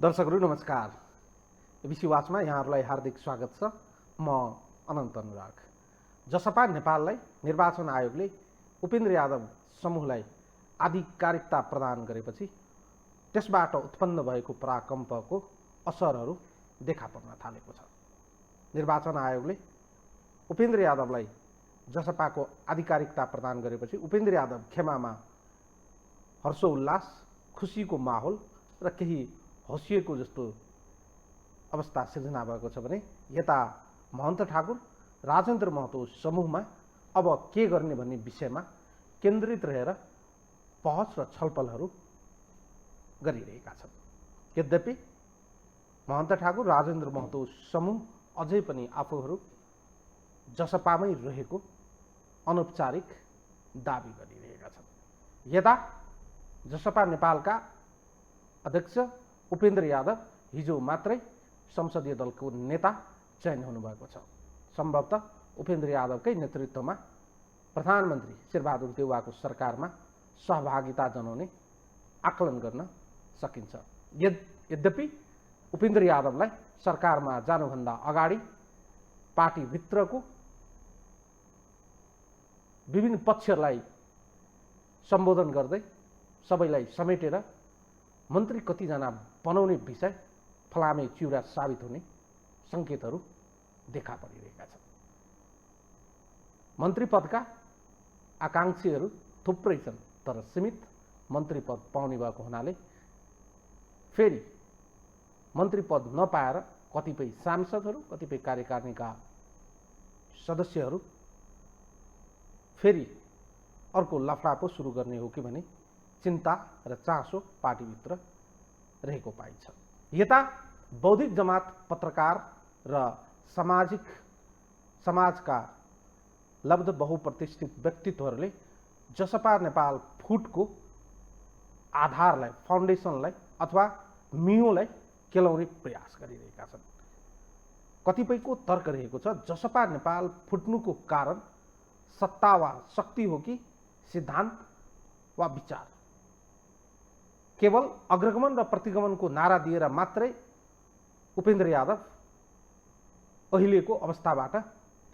दर्शकहरू नमस्कार। एबिसी वाचमा यहाँहरूलाई हार्दिक स्वागत छ। म अनन्त अनुराग। जसपा नेपाललाई निर्वाचन आयोगले उपेन्द्र यादव समूहलाई आधिकारिकता प्रदान गरेपछि त्यसबाट उत्पन्न भएको पराकम्पको असरहरू देखा पर्न थालेको छ। निर्वाचन आयोगले उपेन्द्र यादवलाई जसपाको आधिकारिकता प्रदान गरेपछि उपेन्द्र यादव खेमामा हर्षोल्लास, खुसीको माहौल र केही हँसिएको जस्तो अवस्था सिर्जना भएको छ भने यता महन्त ठाकुर, राजेन्द्र महतो समूहमा अब के गर्ने भन्ने विषयमा केन्द्रित रहेर बहस र छलफलहरू गरिरहेका छन्। यद्यपि महन्त ठाकुर, राजेन्द्र महतो समूह अझै पनि आफूहरू जसपामै रहेको अनौपचारिक दाबी गरिरहेका छन्। यता जसपा नेपालका अध्यक्ष उपेन्द्र यादव हिजो मात्रै संसदीय दलको नेता चयन हुनुभएको छ। सम्भवतः उपेन्द्र यादवकै नेतृत्वमा प्रधानमन्त्री शेरबहादुर देउवाको सरकारमा सहभागिता जनाउने आकलन गर्न सकिन्छ। यद्यपि उपेन्द्र यादवलाई सरकारमा जानुभन्दा अगाडि पार्टीभित्रको विभिन्न पक्षहरूलाई सम्बोधन गर्दै सबैलाई समेटेर मन्त्री कतिजना बनाउने विषय फलामे चिउरा साबित हुने सङ्केतहरू देखा परिरहेका छन्। मन्त्री पदका आकाङ्क्षीहरू थुप्रै छन्, तर सीमित मन्त्री पद पाउने भएको हुनाले फेरि मन्त्री पद नपाएर कतिपय सांसदहरू, कतिपय कार्यकारिणीका सदस्यहरू फेरि अर्को लफडापो सुरु गर्ने हो कि भने चिन्ता र चासो पार्टीभित्र रहेको पाइन्छ। यता बौद्धिक जमात, पत्रकार र समाजका लब्ध बहुप्रतिष्ठित व्यक्तित्वहरूले जसपा नेपाल फुटको आधारलाई, फाउन्डेसनलाई अथवा मियोलाई केलाउने प्रयास गरिरहेका छन्। कतिपयको तर्क रहेको छ जसपा नेपाल फुट्नुको कारण सत्ता वा शक्ति हो कि सिद्धान्त वा विचार। केवल अग्रगमन र प्रतिगमनको नारा दिएर मात्रै उपेन्द्र यादव अहिलेको अवस्थाबाट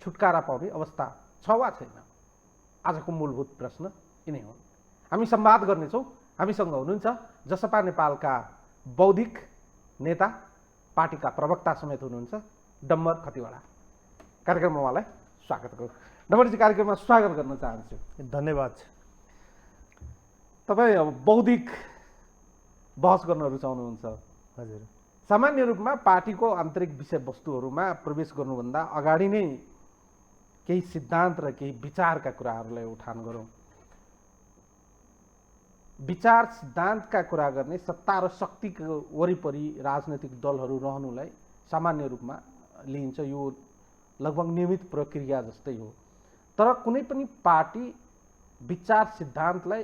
छुटकारा पाउने अवस्था छ वा छैन? आजको मूलभूत प्रश्न यिनै हुन्। हामी संवाद गर्नेछौँ। हामीसँग हुनुहुन्छ जसपा नेपालका बौद्धिक नेता, पार्टीका प्रवक्ता समेत हुनुहुन्छ डम्बर खतिवडा। कार्यक्रममा उहाँलाई स्वागत गरौँ। डम्बरजी, कार्यक्रममा स्वागत गर्न चाहन्छु। धन्यवाद। तपाईँ अब बौद्धिक बहस गर्न रुचाउनुहुन्छ। हजुर। सामान्य रूपमा पार्टीको आन्तरिक विषयवस्तुहरूमा प्रवेश गर्नुभन्दा अगाडि नै केही सिद्धान्त र केही विचारका कुराहरूलाई उठान गरौँ। विचार सिद्धान्तका कुरा गर्ने सत्ता र शक्तिको वरिपरि राजनैतिक दलहरू रहनुलाई सामान्य रूपमा लिइन्छ। यो लगभग नियमित प्रक्रिया जस्तै हो। तर कुनै पनि पार्टी विचार सिद्धान्तलाई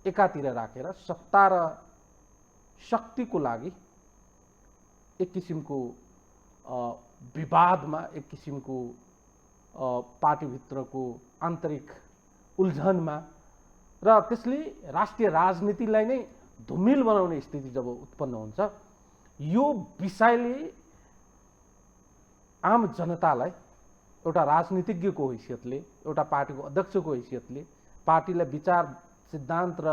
एकातिर राखेर सत्ता र शक्तिको लागि एक किसिमको विवादमा, एक किसिमको पार्टीभित्रको आन्तरिक उल्झनमा र त्यसले राष्ट्रिय राजनीतिलाई नै धुमिल बनाउने स्थिति जब उत्पन्न हुन्छ, यो विषयले आम जनतालाई एउटा राजनीतिज्ञको हैसियतले, एउटा पार्टीको अध्यक्षको हैसियतले पार्टीलाई विचार सिद्धान्त र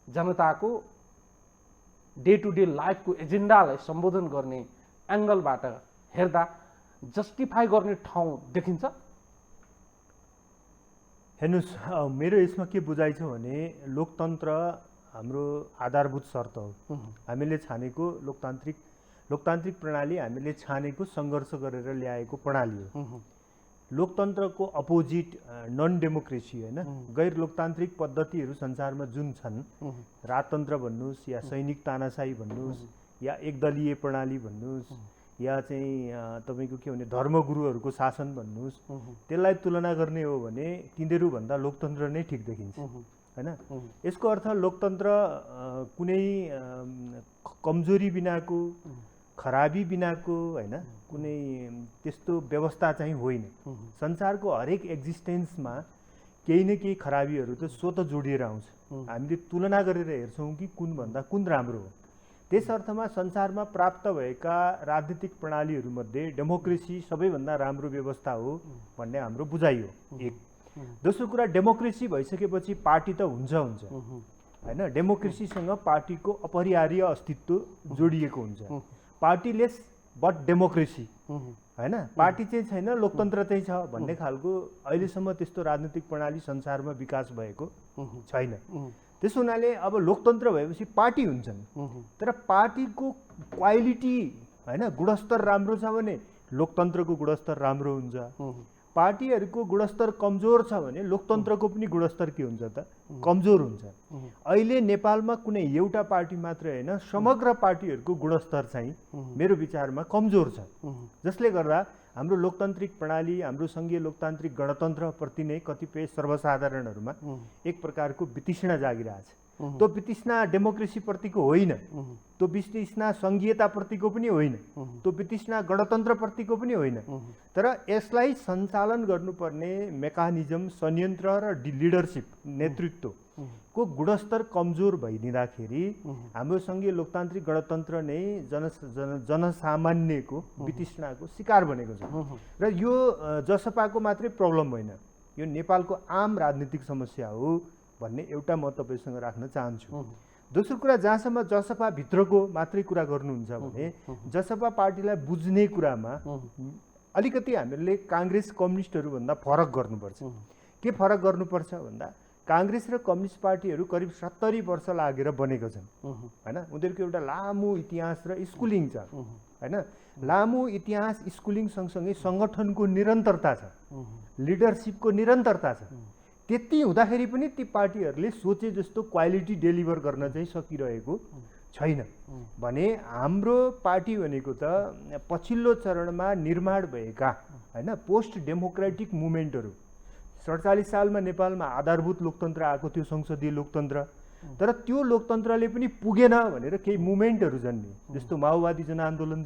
जनताको डे टु डे लाइफको एजेन्डालाई सम्बोधन गर्ने एङ्गलबाट हेर्दा जस्टिफाई गर्ने ठाउँ देखिन्छ। हेर्नुहोस्, मेरो यसमा के बुझाइ छ भने लोकतन्त्र हाम्रो आधारभूत शर्त हो। हामीले छानेको लोकतान्त्रिक प्रणाली हामीले छानेको सङ्घर्ष गरेर ल्याएको प्रणाली हो। लोकतन्त्रको अपोजिट नन डेमोक्रेसी, होइन, गैर लोकतान्त्रिक पद्धतिहरू संसारमा जुन छन्, राजतन्त्र भन्नुहोस् या सैनिक तानाशाही भन्नुहोस् या एकदलीय प्रणाली भन्नुहोस् या चाहिँ तपाईँको के भने धर्मगुरुहरूको शासन भन्नुहोस्, त्यसलाई तुलना गर्ने हो भने तिनीहरूभन्दा लोकतन्त्र नै ठिक देखिन्छ, होइन। यसको अर्थ लोकतन्त्र कुनै कमजोरी बिनाको, खराबी बिनाको, होइन, कुनै त्यस्तो व्यवस्था चाहिँ होइन। संसारको हरेक एक्जिस्टेन्समा केही न केही खराबीहरू त स्वतः जोडिएर आउँछ। हामीले तुलना गरेर हेर्छौँ कि कुन भन्दा कुन राम्रो हो। त्यस अर्थमा संसारमा प्राप्त भएका राजनीतिक प्रणालीहरूमध्ये डेमोक्रेसी सबैभन्दा राम्रो व्यवस्था हो भन्ने हाम्रो बुझाइ हो। एक दोस्रो कुरा, डेमोक्रेसी भइसकेपछि पार्टी त हुन्छ होइन, डेमोक्रेसीसँग पार्टीको अपरिहार्य अस्तित्व जोडिएको हुन्छ। पार्टीलेस बट डेमोक्रेसी होइन, पार्टी चाहिँ छैन लोकतन्त्र चाहिँ छ भन्ने खालको अहिलेसम्म त्यस्तो राजनीतिक प्रणाली संसारमा विकास भएको छैन। त्यसो हुनाले अब लोकतन्त्र भएपछि पार्टी हुन्छन्, तर पार्टीको क्वालिटी होइन गुणस्तर राम्रो छ भने लोकतन्त्रको गुणस्तर राम्रो हुन्छ। पार्टीहरूको गुणस्तर कमजोर छ भने लोकतन्त्रको पनि गुणस्तर के हुन्छ त? कमजोर हुन्छ। अहिले नेपालमा कुनै एउटा पार्टी मात्रै होइन, समग्र पार्टीहरूको गुणस्तर चाहिँ मेरो विचारमा कमजोर छ, जसले गर्दा हाम्रो लोकतान्त्रिक प्रणाली, हाम्रो सङ्घीय लोकतान्त्रिक गणतन्त्रप्रति नै कतिपय सर्वसाधारणहरूमा एक प्रकारको वितृष्णा जागिरहेछ। त्यो वितृष्णा डेमोक्रेसीप्रतिको होइन, त्यो वितृष्णा सङ्घीयताप्रतिको पनि होइन, त्यो वितृष्णा गणतन्त्रप्रतिको पनि होइन, तर यसलाई सञ्चालन गर्नुपर्ने मेकानिजम, संयन्त्र र लिडरसिप, नेतृत्वको गुणस्तर कमजोर भइदिँदाखेरि हाम्रो सङ्घीय लोकतान्त्रिक गणतन्त्र नै जनसामान्यको वितृष्णाको शिकार बनेको छ। र यो जसपाको मात्रै प्रब्लम होइन, यो नेपालको आम राजनीतिक समस्या हो भन्ने एउटा म तपाईँसँग राख्न चाहन्छु। दोस्रो कुरा, जहाँसम्म जसपा भित्रको मात्रै कुरा गर्नुहुन्छ भने जसपा पार्टीलाई बुझ्ने कुरामा अलिकति हामीले काङ्ग्रेस कम्युनिस्टहरूभन्दा फरक गर्नुपर्छ। के फरक गर्नुपर्छ भन्दा, काङ्ग्रेस र कम्युनिस्ट पार्टीहरू करिब 70 वर्ष लागेर बनेको छन् होइन। उनीहरूको एउटा लामो इतिहास र स्कुलिङ छ होइन। लामो इतिहास स्कुलिङ सँगसँगै सङ्गठनको निरन्तरता छ, लिडरसिपको निरन्तरता छ। त्यति हुँदाखेरि पनि ती पार्टीहरूले सोचे जस्तो क्वालिटी डेलिभर गर्न चाहिँ सकिरहेको छैन भने हाम्रो पार्टी भनेको त पछिल्लो चरणमा निर्माण भएका होइन पोस्ट डेमोक्रेटिक मुभमेन्टहरू। 47 सालमा नेपालमा आधारभूत लोकतन्त्र आएको थियो, संसदीय लोकतन्त्र, तर त्यो लोकतन्त्रले पनि पुगेन भनेर केही मुभमेन्टहरू जन्मिए, जस्तो माओवादी जनआन्दोलन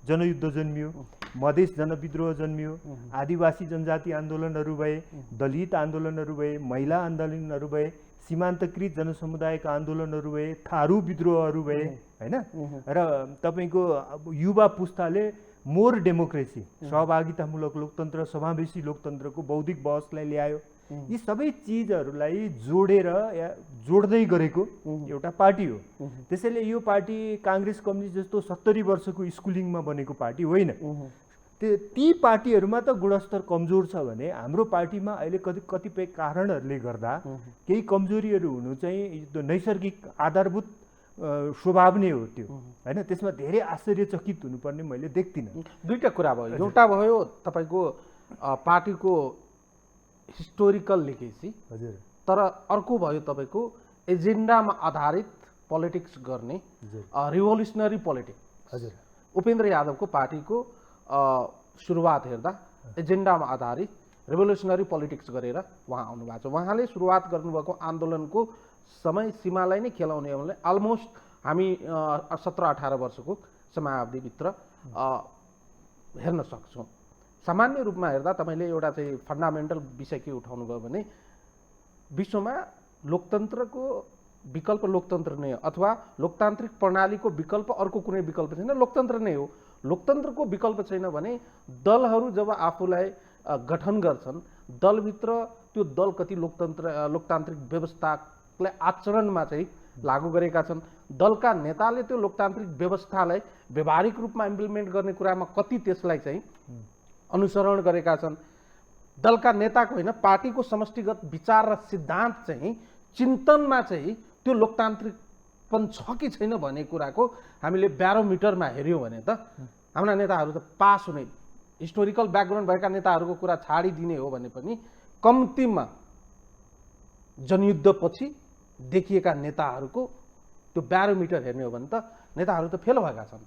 जनयुद्ध जन्मियो, मधेस जनविद्रोह जन्मियो, आदिवासी जनजाति आन्दोलनहरू भए, दलित आन्दोलनहरू भए, महिला आन्दोलनहरू भए, सीमान्तकृत जनसमुदायका आन्दोलनहरू भए, थारू विद्रोहहरू भए होइन। र तपाईँको युवा पुस्ताले मोर डेमोक्रेसी, सहभागितामूलक लोकतन्त्र, समावेशी लोकतन्त्रको बौद्धिक बहसलाई ल्यायो। यी सबै चिजहरूलाई जोडेर या जोड्दै गरेको एउटा पार्टी हो। त्यसैले यो पार्टी काङ्ग्रेस कम्युनिस्ट जस्तो 70 वर्षको स्कुलिङमा बनेको पार्टी होइन। ती पार्टीहरूमा त गुणस्तर कमजोर छ भने हाम्रो पार्टीमा अहिले कतिपय कारणहरूले गर्दा केही कमजोरीहरू हुनु चाहिँ नैसर्गिक आधारभूत स्वभाव नै हो त्यो होइन। त्यसमा धेरै आश्चर्यचकित हुनुपर्ने मैले देख्दिनँ। दुईटा कुरा भयो, एउटा भयो तपाईँको पार्टीको हिस्टोरिकल लिगेसी, हजुर, तर अर्को भयो तपाईँको एजेन्डामा आधारित पोलिटिक्स गर्ने रिभोल्युसनरी पोलिटिक्स। हजुर, उपेन्द्र यादवको पार्टीको सुरुवात हेर्दा एजेन्डामा आधारित रिभोल्युसनरी पोलिटिक्स गरेर उहाँ आउनुभएको छ। उहाँले सुरुवात गर्नुभएको आन्दोलनको समय सीमालाई नै खेलाउने हो भने अलमोस्ट हामी 17-18 वर्षको समयावधिभित्र हेर्न सक्छौँ। सामान्य रूपमा हेर्दा तपाईँले एउटा चाहिँ फन्डामेन्टल विषय के उठाउनु भयो भने विश्वमा लोकतन्त्रको विकल्प लोकतन्त्र नै हो, अथवा लोकतान्त्रिक प्रणालीको विकल्प अर्को कुनै विकल्प छैन, लोकतन्त्र नै हो। लोकतन्त्रको विकल्प छैन भने दलहरू जब आफूलाई गठन गर्छन्, दलभित्र त्यो दल कति लोकतान्त्रिक व्यवस्थालाई आचरणमा चाहिँ लागू गरेका छन्, दलका नेताले त्यो लोकतान्त्रिक व्यवस्थालाई व्यवहारिक रूपमा इम्प्लिमेन्ट गर्ने कुरामा कति त्यसलाई चाहिँ अनुसरण गरेका छन्, दलका नेताको होइन पार्टीको समष्टिगत विचार र सिद्धान्त चाहिँ चिन्तनमा चाहिँ त्यो लोकतान्त्रिकपन छ कि छैन भन्ने कुराको हामीले ब्यारोमिटरमा हेऱ्यौँ भने त हाम्रा नेताहरू त पास हुने, हिस्टोरिकल ब्याकग्राउन्ड भएका नेताहरूको कुरा छाडिदिने हो भने पनि कम्तीमा जनयुद्धपछि देखिएका नेताहरूको त्यो ब्यारोमिटर हेर्ने हो भने त नेताहरू त फेल भएका छन्।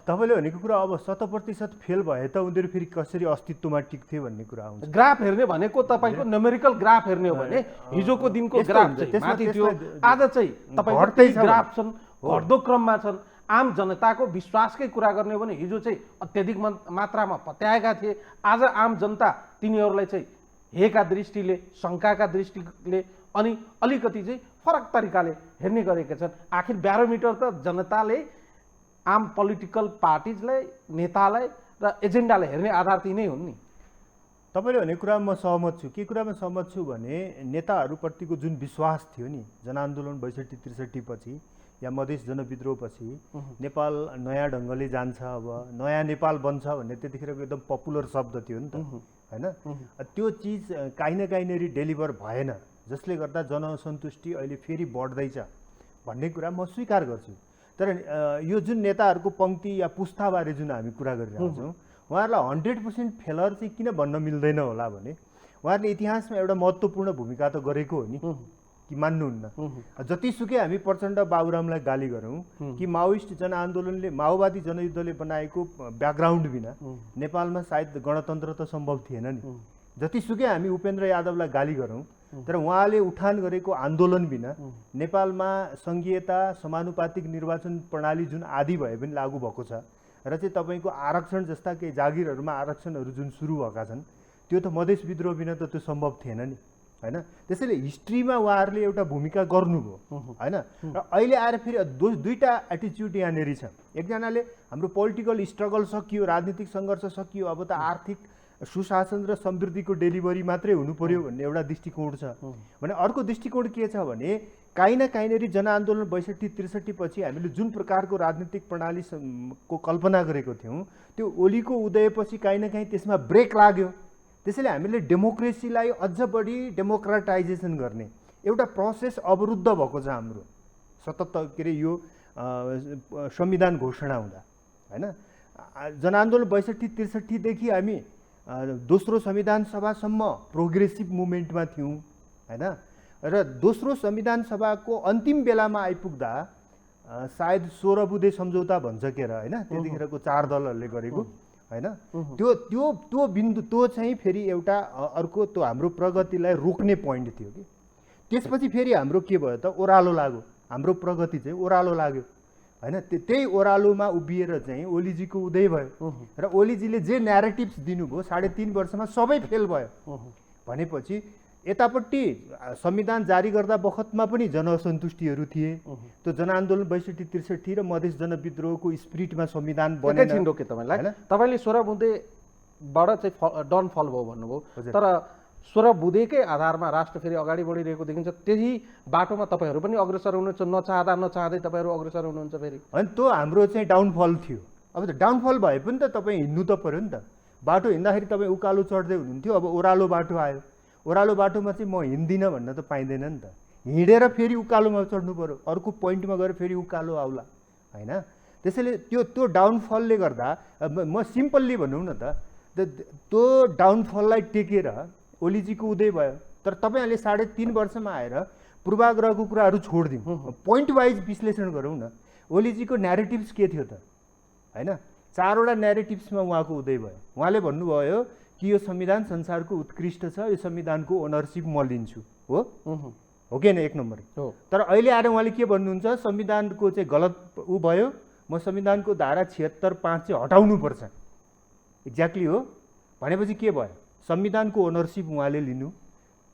तपाईँले भनेको कुरा अब 100% फेल भए त उनीहरू फेरि कसरी अस्तित्वमा टिक्थे भन्ने कुरा आउँछ। ग्राफ हेर्ने भनेको तपाईँको न्युमेरिकल ग्राफ हेर्ने हो भने हिजोको दिनको ग्राफ चाहिँ माथि थियो, आज चाहिँ तपाईँको ग्राफ छन्, घट्दो क्रममा छन्। आम जनताको विश्वासकै कुरा गर्ने हो भने हिजो चाहिँ अत्यधिक मात्रामा पत्याएका थिए, आज आम जनता तिनीहरूलाई चाहिँ हेका दृष्टिले, शङ्काका दृष्टिले, अनि अलिकति चाहिँ फरक तरिकाले हेर्ने गरेका छन्। आखिर ब्यारोमिटर त जनताले आम पोलिटिकल पार्टिजलाई, नेतालाई र एजेन्डालाई हेर्ने आधार ती नै हुन् नि। तपाईँले भनेको कुरामा म सहमत छु। के कुरामा सहमत छु भने नेताहरूप्रतिको जुन विश्वास थियो नि जनआन्दोलन 62-63 पछि या मधेस जनविद्रोहपछि नेपाल नयाँ ढङ्गले जान्छ, अब नयाँ नेपाल बन्छ भन्ने त्यतिखेरको एकदम पपुलर शब्द थियो नि त, होइन? त्यो चिज काहीँ न काहीँनिर डेलिभर भएन, जसले गर्दा जनसन्तुष्टि अहिले फेरि बढ्दैछ भन्ने कुरा म स्वीकार गर्छु। तर यो जुन नेताहरूको पङ्क्ति या पुस्ताबारे जुन हामी कुरा गरिरहेको छौँ, उहाँहरूलाई 100% फेलर चाहिँ किन भन्न मिल्दैन होला भने उहाँहरूले इतिहासमा एउटा महत्त्वपूर्ण भूमिका त गरेको हो नि, कि मान्नुहुन्न? जतिसुकै हामी प्रचण्ड बाबुरामलाई गाली गरौँ कि माओइस्ट जनआन्दोलनले, माओवादी जनयुद्धले बनाएको ब्याकग्राउन्ड बिना नेपालमा सायद गणतन्त्र त सम्भव थिएन नि। जतिसुकै हामी उपेन्द्र यादवलाई गाली गरौँ, तर उहाँले उठान गरेको आन्दोलन बिना नेपालमा सङ्घीयता, समानुपातिक निर्वाचन प्रणाली जुन आदि भए पनि लागू भएको छ र चाहिँ तपाईँको आरक्षण जस्ता केही जागिरहरूमा आरक्षणहरू जुन सुरु भएका छन्, त्यो त मधेस विद्रोह बिना त त्यो सम्भव थिएन नि, होइन? त्यसैले हिस्ट्रीमा उहाँहरूले एउटा भूमिका गर्नुभयो, होइन? र अहिले आएर फेरि दुईवटा एटिच्युड यहाँनिर छ। एकजनाले हाम्रो पोलिटिकल स्ट्रगल सकियो, राजनीतिक सङ्घर्ष सकियो, अब त आर्थिक सुशासन र समृद्धिको डेलिभरी मात्रै हुनु पर्यो भन्ने एउटा दृष्टिकोण छ भने, अर्को दृष्टिकोण के छ भने काहीँ न काहीँनिर जनआन्दोलन 62-63 पछि हामीले जुन प्रकारको राजनीतिक प्रणाली को कल्पना गरेको थियौँ, त्यो ओलीको उदयपछि काहीँ न काहीँ त्यसमा ब्रेक लाग्यो। त्यसैले हामीले डेमोक्रेसीलाई अझ बढी डेमोक्रेटाइजेसन गर्ने एउटा प्रोसेस अवरुद्ध भएको छ हाम्रो 77 के अरे यो संविधान घोषणा हुँदा, होइन? जनआन्दोलन 62-63 देखि हामी दोस्रो संविधान सभासम्म प्रोग्रेसिभ मुभमेन्टमा थियौँ, होइन? र दोस्रो संविधान सभाको अन्तिम बेलामा आइपुग्दा सायद 16 बुँदे सम्झौता भन्छ के र, होइन? त्यतिखेरको 4 दलहरूले गरेको, होइन? त्यो बिन्दु, त्यो चाहिँ फेरि एउटा अर्को त्यो हाम्रो प्रगतिलाई रोक्ने पोइन्ट थियो कि। त्यसपछि फेरि हाम्रो के भयो त, ओह्रालो लाग्यो, हाम्रो प्रगति चाहिँ ओह्रालो लाग्यो, होइन? त्यही ओह्रालोमा उभिएर चाहिँ ओलीजीको उदय भयो र ओलीजीले जे न्यारेटिभ्स दिनुभयो 3.5 वर्षमा सबै फेल भयो भनेपछि यतापट्टि संविधान जारी गर्दा बखतमा पनि जनसन्तुष्टिहरू थिए। त्यो जनआन्दोलन 62-63 र मधेस जनविद्रोहको स्पिरिटमा संविधान बनेन। एकैछिन रोके तपाईँलाई, तपाईँले 16 बुँदेबाट चाहिँ डनफल भयो भन्नुभयो, तर 16 बुँदेकै आधारमा राष्ट्र फेरि अगाडि बढिरहेको देखिन्छ। त्यही बाटोमा तपाईँहरू पनि अग्रसर हुनुहुन्छ, नचाहँदा नचाहँदै तपाईँहरू अग्रसर हुनुहुन्छ फेरि। होइन, त्यो हाम्रो चाहिँ डाउनफल थियो। अब त डाउनफल भए पनि त तपाईँ हिँड्नु त पऱ्यो नि त। बाटो हिँड्दाखेरि तपाईँ उकालो चढ्दै हुनुहुन्थ्यो, अब ओह्रालो बाटो आयो, ओह्रालो बाटोमा चाहिँ म हिँड्दिनँ भन्न त पाइँदैन नि त। हिँडेर फेरि उकालोमा चढ्नु पऱ्यो, अर्को पोइन्टमा गएर फेरि उकालो आउला, होइन? त्यसैले त्यो डाउनफलले गर्दा म सिम्पल्ली भनौँ न त, त्यो डाउनफललाई टेकेर ओलीजीको उदय भयो। तर तपाईँहरूले 3.5 वर्षमा आएर पूर्वाग्रहको कुराहरू छोडिदिउँ, पोइन्ट वाइज विश्लेषण गरौँ न। ओलीजीको न्यारेटिभ्स के थियो त, होइन? 4वटा न्यारेटिभ्समा उहाँको उदय भयो। उहाँले भन्नुभयो कि यो संविधान संसारको उत्कृष्ट छ, यो संविधानको ओनरसिप म लिन्छु, हो कि होइन? 1 नम्बर हो। तर अहिले आएर उहाँले के भन्नुहुन्छ, संविधानको चाहिँ गलत भयो, म संविधानको धारा 76(5) चाहिँ हटाउनुपर्छ। एक्ज्याक्टली हो भनेपछि के भयो, संविधानको ओनरसिप उहाँले लिनु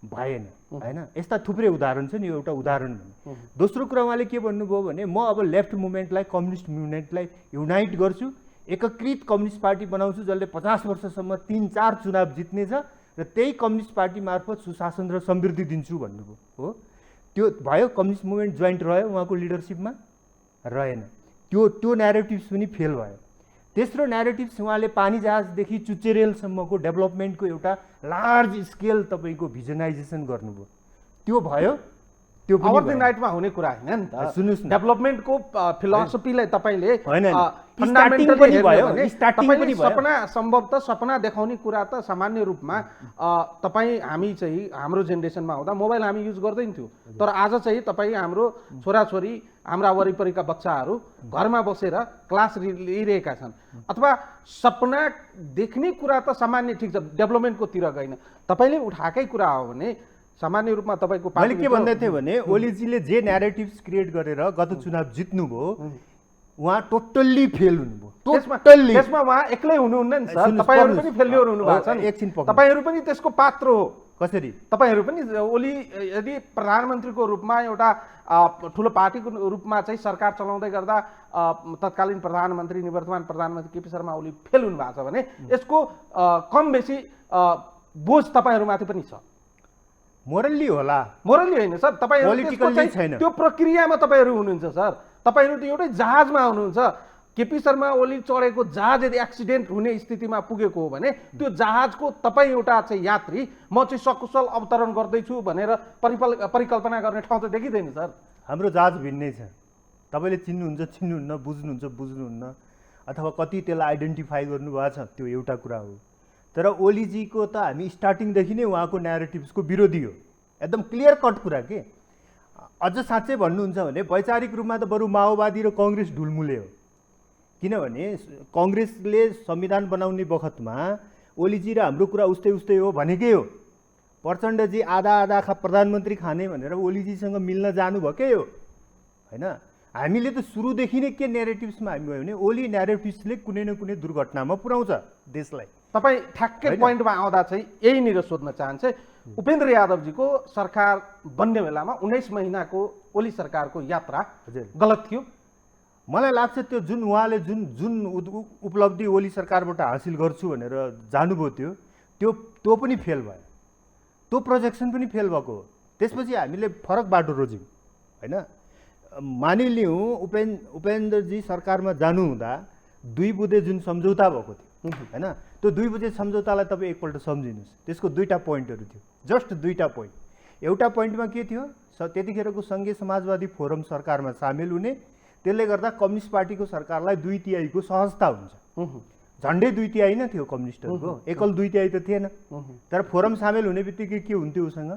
भएन, होइन? यस्ता थुप्रै उदाहरण छ नि, यो एउटा उदाहरण भने। दोस्रो कुरा उहाँले के भन्नुभयो भने म अब लेफ्ट मुभमेन्टलाई, कम्युनिस्ट मुभमेन्टलाई युनाइट गर्छु, एकीकृत कम्युनिस्ट पार्टी बनाउँछु जसले 50 वर्षसम्म 3-4 चुनाव जित्नेछ र त्यही कम्युनिस्ट पार्टी मार्फत सुशासन र समृद्धि दिन्छु भन्नुभयो, हो? त्यो भयो। कम्युनिस्ट मुभमेन्ट जोइन्ट रह्यो उहाँको लिडरसिपमा, रहेन। त्यो न्यारेटिभ्स पनि फेल भयो। तेस्रो न्यारेटिभ्स उहाँले पानी जहाजदेखि चुचेरेलसम्मको डेभलपमेन्टको एउटा लार्ज स्केल तपाईँको भिजनाइजेसन गर्नुभयो, त्यो भयो। त्यो ओभर द नाइटमा हुने कुरा होइन नि त। सुन्नुहोस् न, डेभलपमेन्टको फिलोसफीलाई तपाईँले स्टार्टिङ पनि भयो, स्टार्टिङ पनि भयो। सपना सम्भवतः सपना देखाउने कुरा त सामान्य रूपमा हामी चाहिँ हाम्रो जेनेरेसनमा हुँदा मोबाइल हामी युज गर्दैन थियो, तर आज चाहिँ तपाईँ हाम्रो छोराछोरी, हाम्रा वरिपरिका बच्चाहरू घरमा बसेर क्लास लिइरहेका छन्। अथवा सपना देख्ने कुरा त सामान्य ठिक छ, डेभलपमेन्टकोतिर गएन। तपाईँले उठाएकै कुरा हो भने सामान्य रूपमा तपाईँको मैले के भन्दै थिएँ भने ओलीजीले जे न्यारेटिभ्स क्रिएट गरेर गत चुनाव जित्नुभयो, उहाँ टोटल्ली फेल हुनुभयो। त्यसमा उहाँ एक्लै हुनुहुन्न नि सर, तपाईँहरू पनि फेल्योर हुनुभएको छ नि। एकछिन तपाईँहरू पनि त्यसको पात्र हो। कसरी? तपाईहरू पनि ओली यदि प्रधानमन्त्रीको रूपमा एउटा ठुलो पार्टीको रूपमा चाहिँ सरकार चलाउँदै गर्दा तत्कालीन प्रधानमन्त्री निवर्तमान प्रधानमन्त्री केपी शर्मा ओली फेल हुनु भएको छ भने यसको कम बेसी बोझ तपाईँहरूमाथि पनि छ। मोरल्ली होला, मोरल्ली होइन सर, तपाईँहरू पोलिटिकल्ली छैन। त्यो प्रक्रियामा तपाईँहरू हुनुहुन्छ सर। तपाईँहरू त एउटै जहाजमा हुनुहुन्छ। केपी शर्मा ओली चढेको जहाज यदि एक्सिडेन्ट हुने स्थितिमा पुगेको हो भने त्यो जहाजको तपाईँ एउटा चाहिँ यात्री, म चाहिँ सकुशल अवतरण गर्दैछु भनेर परिकल्पना गर्ने ठाउँ त देखिँदैन सर। हाम्रो जहाज भिन्नै छ। तपाईँले चिन्नुहुन्छ चिन्नुहुन्न, बुझ्नुहुन्छ बुझ्नुहुन्न, अथवा कति त्यसलाई आइडेन्टिफाई गर्नुभएको छ त्यो एउटा कुरा हो। तर ओलीजीको त हामी स्टार्टिङदेखि नै उहाँको न्यारेटिभ्सको विरोधी हो, एकदम क्लियर कट कुरा के। अझ साँच्चै भन्नुहुन्छ भने वैचारिक रूपमा त बरु माओवादी र कङ्ग्रेस ढुलमुले हो। किनभने कङ्ग्रेसले संविधान बनाउने बखतमा ओलीजी र हाम्रो कुरा उस्तै उस्तै हो भनेकै हो। प्रचण्डजी आधा आधा प्रधानमन्त्री खाने भनेर ओलीजीसँग मिल्न जानुभएकै हो होइन। हामीले त सुरुदेखि नै के न्यारेटिभ्समा हामी गयो भने ओली न्यारेटिभ्सले कुनै न कुनै दुर्घटनामा पुर्याउँछ देशलाई। तपाईँ ठ्याक्कै पोइन्टमा आउँदा चाहिँ यहीँनिर सोध्न चाहन्छु, उपेन्द्र यादवजीको सरकार बन्ने बेलामा 19 महिनाको ओली सरकारको यात्रा गलत थियो। मलाई लाग्छ त्यो जुन उहाँले जुन उपलब्धि ओली सरकारबाट हासिल गर्छु भनेर जानुभयो त्यो पनि फेल भयो, त्यो प्रोजेक्सन पनि फेल भएको हो। त्यसपछि हामीले फरक बाटो रोज्यौँ होइन। मानिलिउँ उपेन्द्रजी सरकारमा जानुहुँदा 2 बुँदे जुन सम्झौता भएको थियो होइन, त्यो 2 बुँदे सम्झौतालाई तपाईँ एकपल्ट सम्झिनुहोस्। त्यसको 2टा पोइन्टहरू थियो, जस्ट 2टा पोइन्ट। एउटा पोइन्टमा के थियो, त्यतिखेरको सङ्घीय समाजवादी फोरम सरकारमा सामेल हुने, त्यसले गर्दा कम्युनिस्ट पार्टीको सरकारलाई 2/3 सहजता हुन्छ। झन्डै 2/3 नै थियो कम्युनिस्टहरूको, एकल 2/3 त थिएन। तर फोरम सामेल हुने बित्तिकै के हुन्थ्यो उसँग,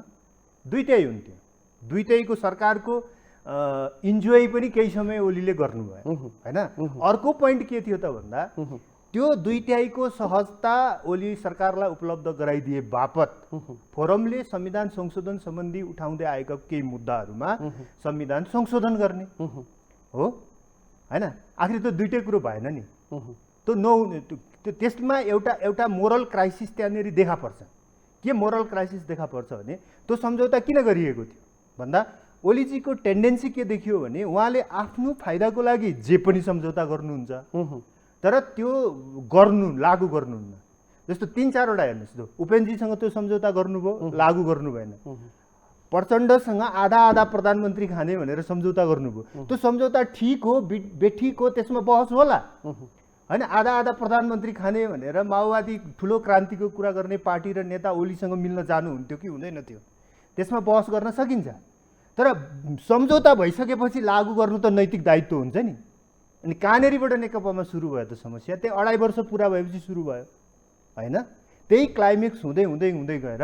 2/3 हुन्थ्यो। 2/3 सरकारको इन्जोय पनि केही समय ओलीले गर्नुभयो होइन। अर्को पोइन्ट के थियो त भन्दा त्यो 2/3 सहजता ओली सरकारलाई उपलब्ध गराइदिए बापत फोरमले संविधान संशोधन सम्बन्धी उठाउँदै आएका केही मुद्दाहरूमा संविधान संशोधन गर्ने हो होइन। आखिर त्यो 2टै कुरो भएन नि। त्यो त्यसमा एउटा मोरल क्राइसिस त्यहाँनिर देखा पर्छ। के मोरल क्राइसिस देखा पर्छ भने त्यो सम्झौता किन गरिएको थियो भन्दा ओलीजीको टेन्डेन्सी के देखियो भने उहाँले आफ्नो फाइदाको लागि जे पनि सम्झौता गर्नुहुन्छ, तर त्यो लागू गर्नुहुन्न। जस्तो 3-4वटा हेर्नुहोस्, त्यो उपेन्द्रजीसँग त्यो सम्झौता गर्नुभयो, लागू गर्नु भएन। प्रचण्डसँग आधा आधा प्रधानमन्त्री खाने भनेर सम्झौता गर्नुभयो, त्यो सम्झौता ठिक हो बेठिक हो, त्यसमा बहस होला होइन। आधा आधा प्रधानमन्त्री खाने भनेर माओवादी ठुलो क्रान्तिको कुरा गर्ने पार्टी र नेता ओलीसँग मिल्न जानुहुन्थ्यो कि हुँदैन थियो, त्यसमा बहस गर्न सकिन्छ। तर सम्झौता भइसकेपछि लागू गर्नु त नैतिक दायित्व हुन्छ नि। अनि कहाँनेरिबाट नेकपामा सुरु भयो त समस्या, त्यही 2.5 वर्ष पुरा भएपछि सुरु भयो होइन। त्यही क्लाइमेक्स हुँदै हुँदै हुँदै गएर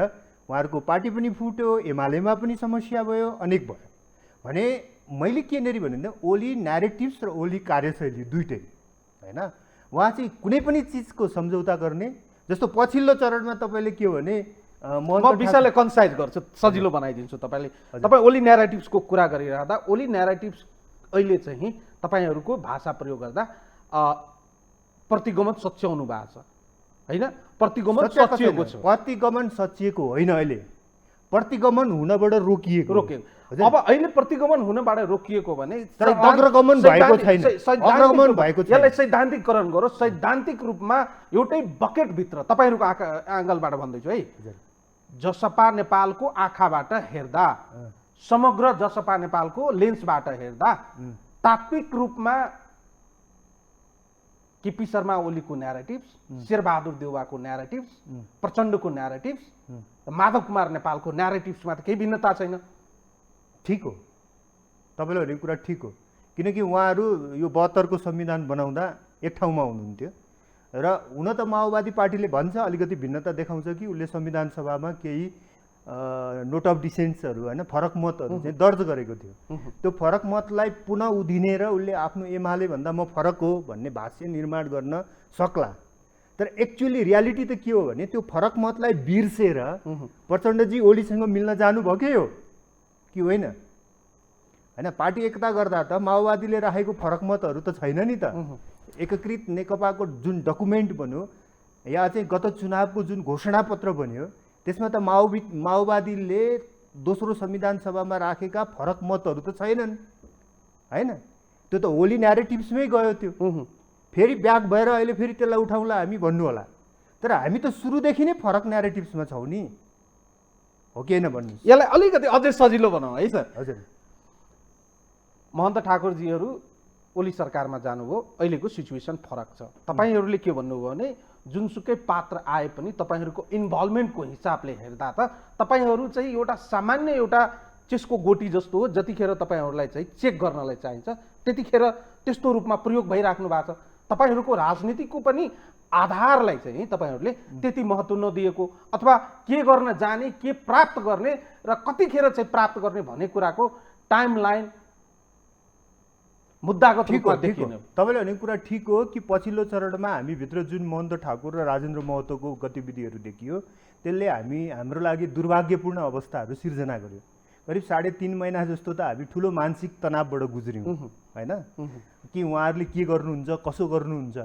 उहाँहरूको पार्टी पनि फुट्यो, एमालेमा पनि समस्या भयो, अनेक भयो भने मैले केनेरि भने ओली न्यारेटिभ्स र ओली कार्यशैली दुइटै होइन। उहाँ चाहिँ कुनै पनि चिजको सम्झौता गर्ने, जस्तो पछिल्लो चरणमा तपाईँले के हो भने म विषयलाई कन्साइज गर्छु, सजिलो बनाइदिन्छु तपाईँले। तपाईँ ओली न्यारेटिभ्सको कुरा गरिरहँदा ओली न्यारेटिभ्स अहिले चाहिँ तपाईँहरूको भाषा प्रयोग गर्दा प्रतिगमन सच्याउनु भएको छ होइन। प्रतिगमन सचिएको छ, प्रतिगमन सचिएको होइन, अहिले प्रतिगमन हुनबाट रोकिएको। अब अहिले प्रतिगमन हुनबाट रोकिएको भने अग्रगमन भएको छैन, अग्रगमन भएको छैन। यसलाई सैद्धान्तिकरण गरोस्। सैद्धान्तिक रूपमा एउटै बकेटभित्र तपाईँहरूको एङ्गलबाट भन्दैछु है, जसपा नेपालको आँखाबाट हेर्दा, समग्र जसपा नेपालको लेन्सबाट हेर्दा तात्विक रूपमा केपी शर्मा ओलीको न्यारेटिभ्स, शेरबहादुर देउवाको न्यारेटिभ्स, प्रचण्डको न्यारेटिभ्स, माधव कुमार नेपालको न्यारेटिभ्समा त केही भिन्नता छैन। ठिक हो, तपाईँले भनेको कुरा ठिक हो, किनकि उहाँहरू यो 72को संविधान बनाउँदा एक ठाउँमा हुनुहुन्थ्यो र हुन त माओवादी पार्टीले भन्छ अलिकति भिन्नता देखाउँछ कि उसले संविधान सभामा केही नोट अफ डिसेन्ट्सहरू होइन, फरक मतहरू चाहिँ दर्ज गरेको थियो। त्यो फरक मतलाई पुनः उधिनेर उसले आफ्नो एमाले भन्दा म फरक हो भन्ने भाष्य निर्माण गर्न सक्ला। तर एक्चुअली रियालिटी त के हो भने त्यो फरक मतलाई बिर्सेर प्रचण्डजी ओलीसँग मिल्न जानुभएकै हो कि होइन होइन। पार्टी एकता गर्दा त माओवादीले राखेको फरक मतहरू त छैन नि त। एकीकृत नेकपाको जुन डकुमेन्ट बन्यो या चाहिँ गत चुनावको जुन घोषणापत्र बन्यो त्यसमा त माओवादीले दोस्रो संविधान सभामा राखेका फरक मतहरू त छैनन् हैन। त्यो त ओली न्यारेटिभ्समै गयो त्यो। फेरि ब्याक भएर अहिले फेरि त्यसलाई उठाउँला हामी भन्नु होला। तर हामी त सुरुदेखि नै फरक न्यारेटिभ्समा छौँ नि, हो कि होइन भन्नु। यसलाई अलिकति अझै सजिलो बनाऊ है सर। हजुर, महन्त ठाकुरजीहरू ओली सरकारमा जानुभयो, अहिलेको सिचुएसन फरक छ। तपाईँहरूले के भन्नुभयो भने जुनसुकै पात्र आए पनि तपाईँहरूको इन्भल्भमेन्टको हिसाबले हेर्दा त तपाईँहरू चाहिँ एउटा सामान्य एउटा चेसको गोटी जस्तो हो, जतिखेर तपाईँहरूलाई चाहिँ चेक गर्नलाई चाहिन्छ त्यतिखेर त्यस्तो रूपमा प्रयोग भइराख्नु भएको छ। तपाईँहरूको राजनीतिको पनि आधारलाई चाहिँ तपाईँहरूले त्यति महत्त्व नदिएको, अथवा के गर्न जाने, के प्राप्त गर्ने र कतिखेर चाहिँ प्राप्त गर्ने भन्ने कुराको टाइमलाइन मुद्दाको रूपमा देखिन। तपाईँले भनेको कुरा ठिक हो कि पछिल्लो चरणमा हामीभित्र जुन महन्त ठाकुर र राजेन्द्र महतोको गतिविधिहरू देखियो त्यसले हाम्रो लागि दुर्भाग्यपूर्ण अवस्थाहरू सिर्जना गर्यो। करिब 3.5 महिना जस्तो त हामी ठुलो मानसिक तनावबाट गुज्र्यौँ होइन, कि उहाँहरूले के गर्नुहुन्छ, कसो गर्नुहुन्छ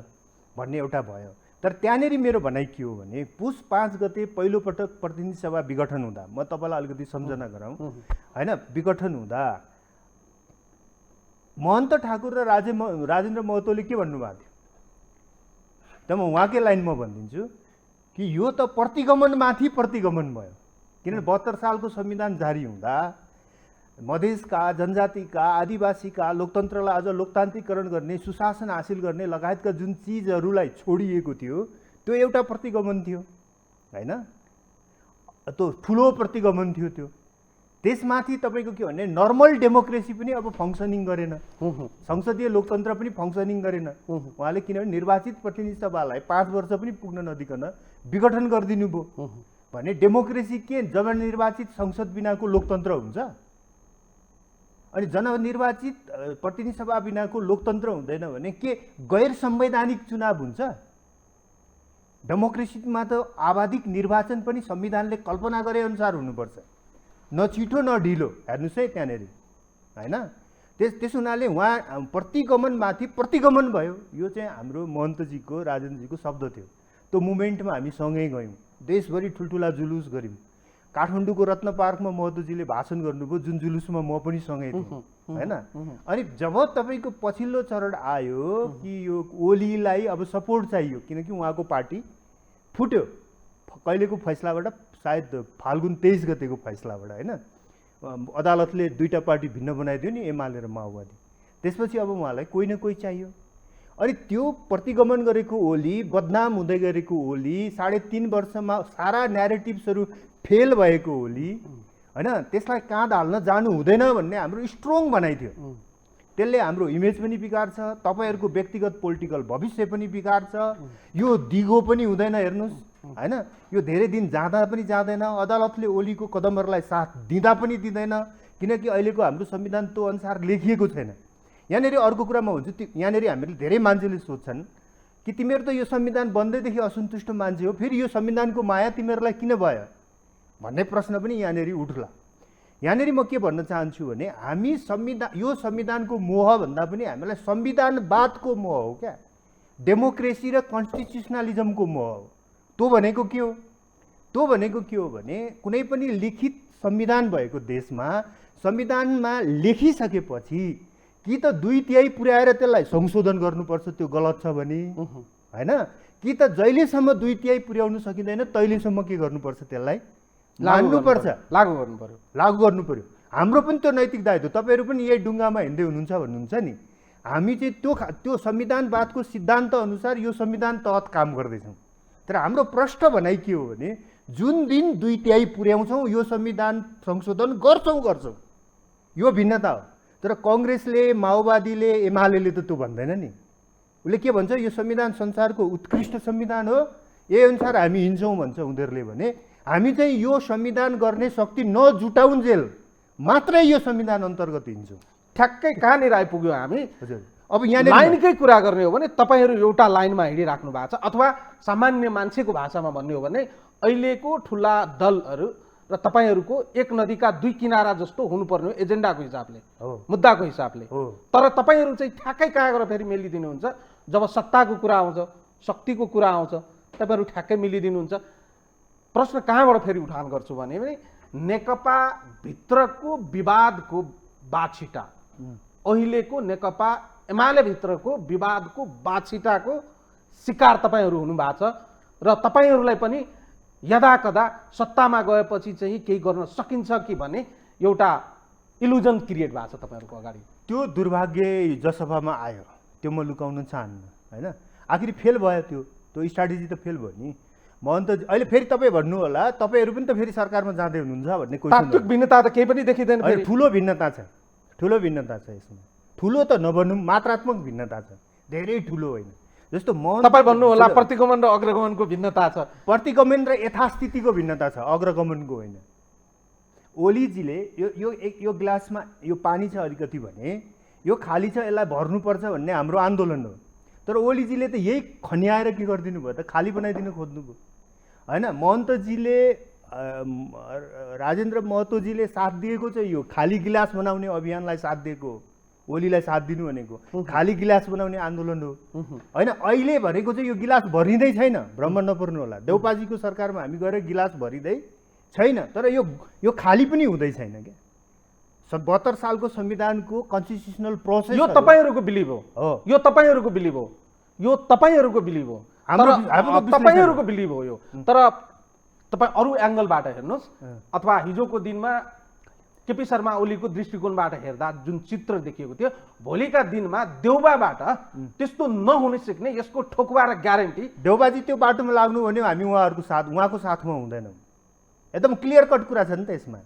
भन्ने एउटा भयो। तर त्यहाँनिर मेरो भनाइ के हो भने पुस 5 गते पहिलोपटक प्रतिनिधि सभा विघटन हुँदा, म तपाईँलाई अलिकति सम्झना गराउँ होइन, विघटन हुँदा महन्त ठाकुर र राजेन्द्र महतोले के भन्नुभएको थियो त, म उहाँकै लाइन म भनिदिन्छु कि यो त प्रतिगमनमाथि प्रतिगमन भयो। किनभने 72 सालको संविधान जारी हुँदा मधेसका, जनजातिका, आदिवासीका लोकतन्त्रलाई अझ लोकतान्त्रिकरण गर्ने, सुशासन हासिल गर्ने लगायतका जुन चिजहरूलाई छोडिएको थियो त्यो एउटा प्रतिगमन थियो होइन, त्यो ठुलो प्रतिगमन थियो त्यो। त्यसमाथि तपाईँको के भने नर्मल डेमोक्रेसी पनि अब फङ्सनिङ गरेन, संसदीय लोकतन्त्र पनि फङ्सनिङ गरेन उहाँले, किनभने निर्वाचित प्रतिनिधि सभालाई 5 वर्ष पनि पुग्न नदिकन विघटन गरिदिनु भयो भने डेमोक्रेसी के जननिर्वाचित संसद बिनाको लोकतन्त्र हुन्छ? अनि जननिर्वाचित प्रतिनिधि सभा बिनाको लोकतन्त्र हुँदैन भने के गैर संवैधानिक चुनाव हुन्छ? डेमोक्रेसीमा त आवधिक निर्वाचन पनि संविधानले कल्पना गरे अनुसार हुनुपर्छ, न छिटो न ढिलो। हेर्नुहोस् है त्यहाँनिर होइन। त्यस हुनाले उहाँ प्रतिगमनमाथि प्रतिगमन भयो। यो चाहिँ हाम्रो महन्तजीको, राजेन्द्रजीको शब्द थियो। त्यो मुभमेन्टमा हामी सँगै गयौँ, देशभरि ठुल्ठुला जुलुस गऱ्यौँ। काठमाडौँको रत्न पार्कमा महतोजीले भाषण गर्नुभयो, जुन जुलुसमा म पनि सँगै थिएँ होइन। अनि जब तपाईँको पछिल्लो चरण आयो कि यो ओलीलाई अब सपोर्ट चाहियो, किनकि उहाँको पार्टी फुट्यो कहिलेको फैसलाबाट, सायद फाल्गुन 23 गतेको फैसलाबाट होइन, अदालतले 2टा पार्टी भिन्न बनाइदियो नि, एमाले र माओवादी। त्यसपछि अब उहाँलाई कोही न कोही चाहियो। अनि त्यो प्रतिगमन गरेको ओली, बदनाम हुँदै गरेको ओली, 3.5 वर्षमा सारा न्यारेटिभ्सहरू फेल भएको ओली होइन, त्यसलाई काँध हाल्न जानु हुँदैन भन्ने हाम्रो स्ट्रङ भनाइ थियो। त्यसले हाम्रो इमेज पनि बिगार्छ, तपाईँहरूको व्यक्तिगत पोलिटिकल भविष्य पनि बिगार्छ, यो दिगो पनि हुँदैन। हेर्नुहोस् होइन, यो धेरै दिन जाँदा पनि जाँदैन, अदालतले ओलीको कदमहरूलाई साथ दिँदा पनि दिँदैन, किनकि अहिलेको हाम्रो संविधान त्यो अनुसार लेखिएको छैन। यहाँनिर अर्को कुरा म भन्छु, यहाँनिर हामीले धेरै मान्छेले सोध्छन् कि तिमीहरू त यो संविधान बन्दैदेखि असन्तुष्ट मान्छे हो, फेरि यो संविधानको माया तिमीहरूलाई किन भयो भन्ने प्रश्न पनि यहाँनिर उठ्ला। यहाँनिर म के भन्न चाहन्छु भने हामी यो संविधानको मोह भन्दा पनि हामीलाई संविधानवादको मोह हो क्या, डेमोक्रेसी र कन्स्टिट्युसनलिजमको मोह हो। त्यो भनेको के हो? त्यो भनेको के हो भने कुनै पनि लिखित संविधान भएको देशमा संविधानमा लेखिसकेपछि कि त 2/3 पुर्याएर त्यसलाई संशोधन गर्नुपर्छ, त्यो गलत छ भने होइन, कि त जहिलेसम्म 2/3 पुर्याउनु सकिँदैन तहिलेसम्म के गर्नुपर्छ, त्यसलाई मान्नुपर्छ, लागू गर्नु पर्यो। हाम्रो पनि त्यो नैतिक दायित्व। तपाईँहरू पनि यही डुङ्गामा हिँड्दै हुनुहुन्छ भन्नुहुन्छ नि, हामी चाहिँ त्यो संविधानवादको सिद्धान्त अनुसार यो संविधान तहत काम गर्दैछौँ। तर हाम्रो प्रश्न भनाइ के हो भने जुन दिन 2/3 पुर्याउँछौँ यो संविधान संशोधन गर्छौँ, यो भिन्नता हो। तर कङ्ग्रेसले, माओवादीले, एमाले त त्यो भन्दैन नि। उसले के भन्छ, यो संविधान संसारको उत्कृष्ट संविधान हो, यही अनुसार हामी हिँड्छौँ भन्छ उनीहरूले। भने हामी चाहिँ यो संविधान गर्ने शक्ति नजुटाउन्जेल मात्रै यो संविधान अन्तर्गत हिँड्छौँ। ठ्याक्कै कहाँनिर आइपुग्यो हामी? हजुर, अब यहाँ लाइनकै कुरा गर्ने हो भने तपाईँहरू एउटा लाइनमा हिँडिराख्नु भएको छ, अथवा सामान्य मान्छेको भाषामा भन्ने हो भने अहिलेको ठुला दलहरू र तपाईँहरूको एक नदीका 2 किनारा जस्तो हुनुपर्ने हो एजेन्डाको हिसाबले, मुद्दाको हिसाबले। तर तपाईँहरू चाहिँ ठ्याक्कै कहाँ गएर फेरि मिलिदिनुहुन्छ? जब सत्ताको कुरा आउँछ, शक्तिको कुरा आउँछ, तपाईँहरू ठ्याक्कै मिलिदिनुहुन्छ। प्रश्न कहाँबाट फेरि उठान गर्छु भने नेकपा भित्रको विवादको बाछिटा, अहिलेको नेकपा एमाले भित्रको विवादको बाछिटाको शिकार तपाईँहरू हुनुभएको छ र तपाईँहरूलाई पनि यदाकदा सत्तामा गएपछि चाहिँ केही गर्न सकिन्छ कि भन्ने एउटा इल्युजन क्रिएट भएको छ तपाईँहरूको अगाडि। त्यो दुर्भाग्य जसपामा आयो, त्यो म लुकाउन चाहन्न होइन। आखिर फेल भयो, त्यो स्ट्राटेजी त फेल भयो नि। म अन्त अहिले फेरि तपाईँ भन्नु होला तपाईँहरू पनि त फेरि सरकारमा जाँदै हुनुहुन्छ भन्ने क्वेसन। तात्विक भिन्नता त केही पनि देखिँदैन। ठुलो भिन्नता छ, ठुलो भिन्नता छ यसमा। ठुलो त नभनौँ, मात्रात्मक भिन्नता छ, धेरै ठुलो होइन। जस्तो म तपाईँ भन्नु होला प्रतिगमन र अग्रगमनको भिन्नता छ। प्रतिगमन र यथास्थितिको भिन्नता छ, अग्रगमनको होइन। ओलीजीले यो ग्लासमा यो पानी छ अलिकति भने यो खाली छ, यसलाई भर्नुपर्छ भन्ने हाम्रो आन्दोलन हो। तर ओलीजीले त यही खन्याएर के गरिदिनु भयो त, खाली बनाइदिनु खोज्नुभयो होइन। महन्तजीले राजेन्द्र महतोजीले साथ दिएको चाहिँ यो खाली गिलास बनाउने अभियानलाई साथ दिएको, ओलीलाई साथ दिनु भनेको खाली गिलास बनाउने आन्दोलन हो होइन। अहिले भनेको चाहिँ यो गिलास भरिँदै छैन, भ्रम नपर्नु होला। देउपाजीको सरकारमा हामी गएर गिलास भरिँदै छैन, तर यो खाली पनि हुँदै छैन क्या। 72 सालको संविधानको कन्स्टिट्युसनल प्रोसेस यो तपाईँहरूको बिलिभ हो, यो तपाईँहरूको बिलिभ हो, यो तपाईँहरूको बिलिभ हो, तपाईँहरूको बिलिभ हो यो। तर तपाईँ अरू एङ्गलबाट हेर्नुहोस् अथवा हिजोको दिनमा केपी शर्मा ओलीको दृष्टिकोणबाट हेर्दा जुन चित्र देखिएको थियो, भोलिका दिनमा देउबाबाट त्यस्तो नहुन सक्ने यसको ठोकुवा र ग्यारेन्टी। देउबाजी त्यो बाटोमा लाग्नु भन्यो हामी उहाँको साथमा हुँदैनौँ। एकदम क्लियर कट कुरा छ नि त यसमा।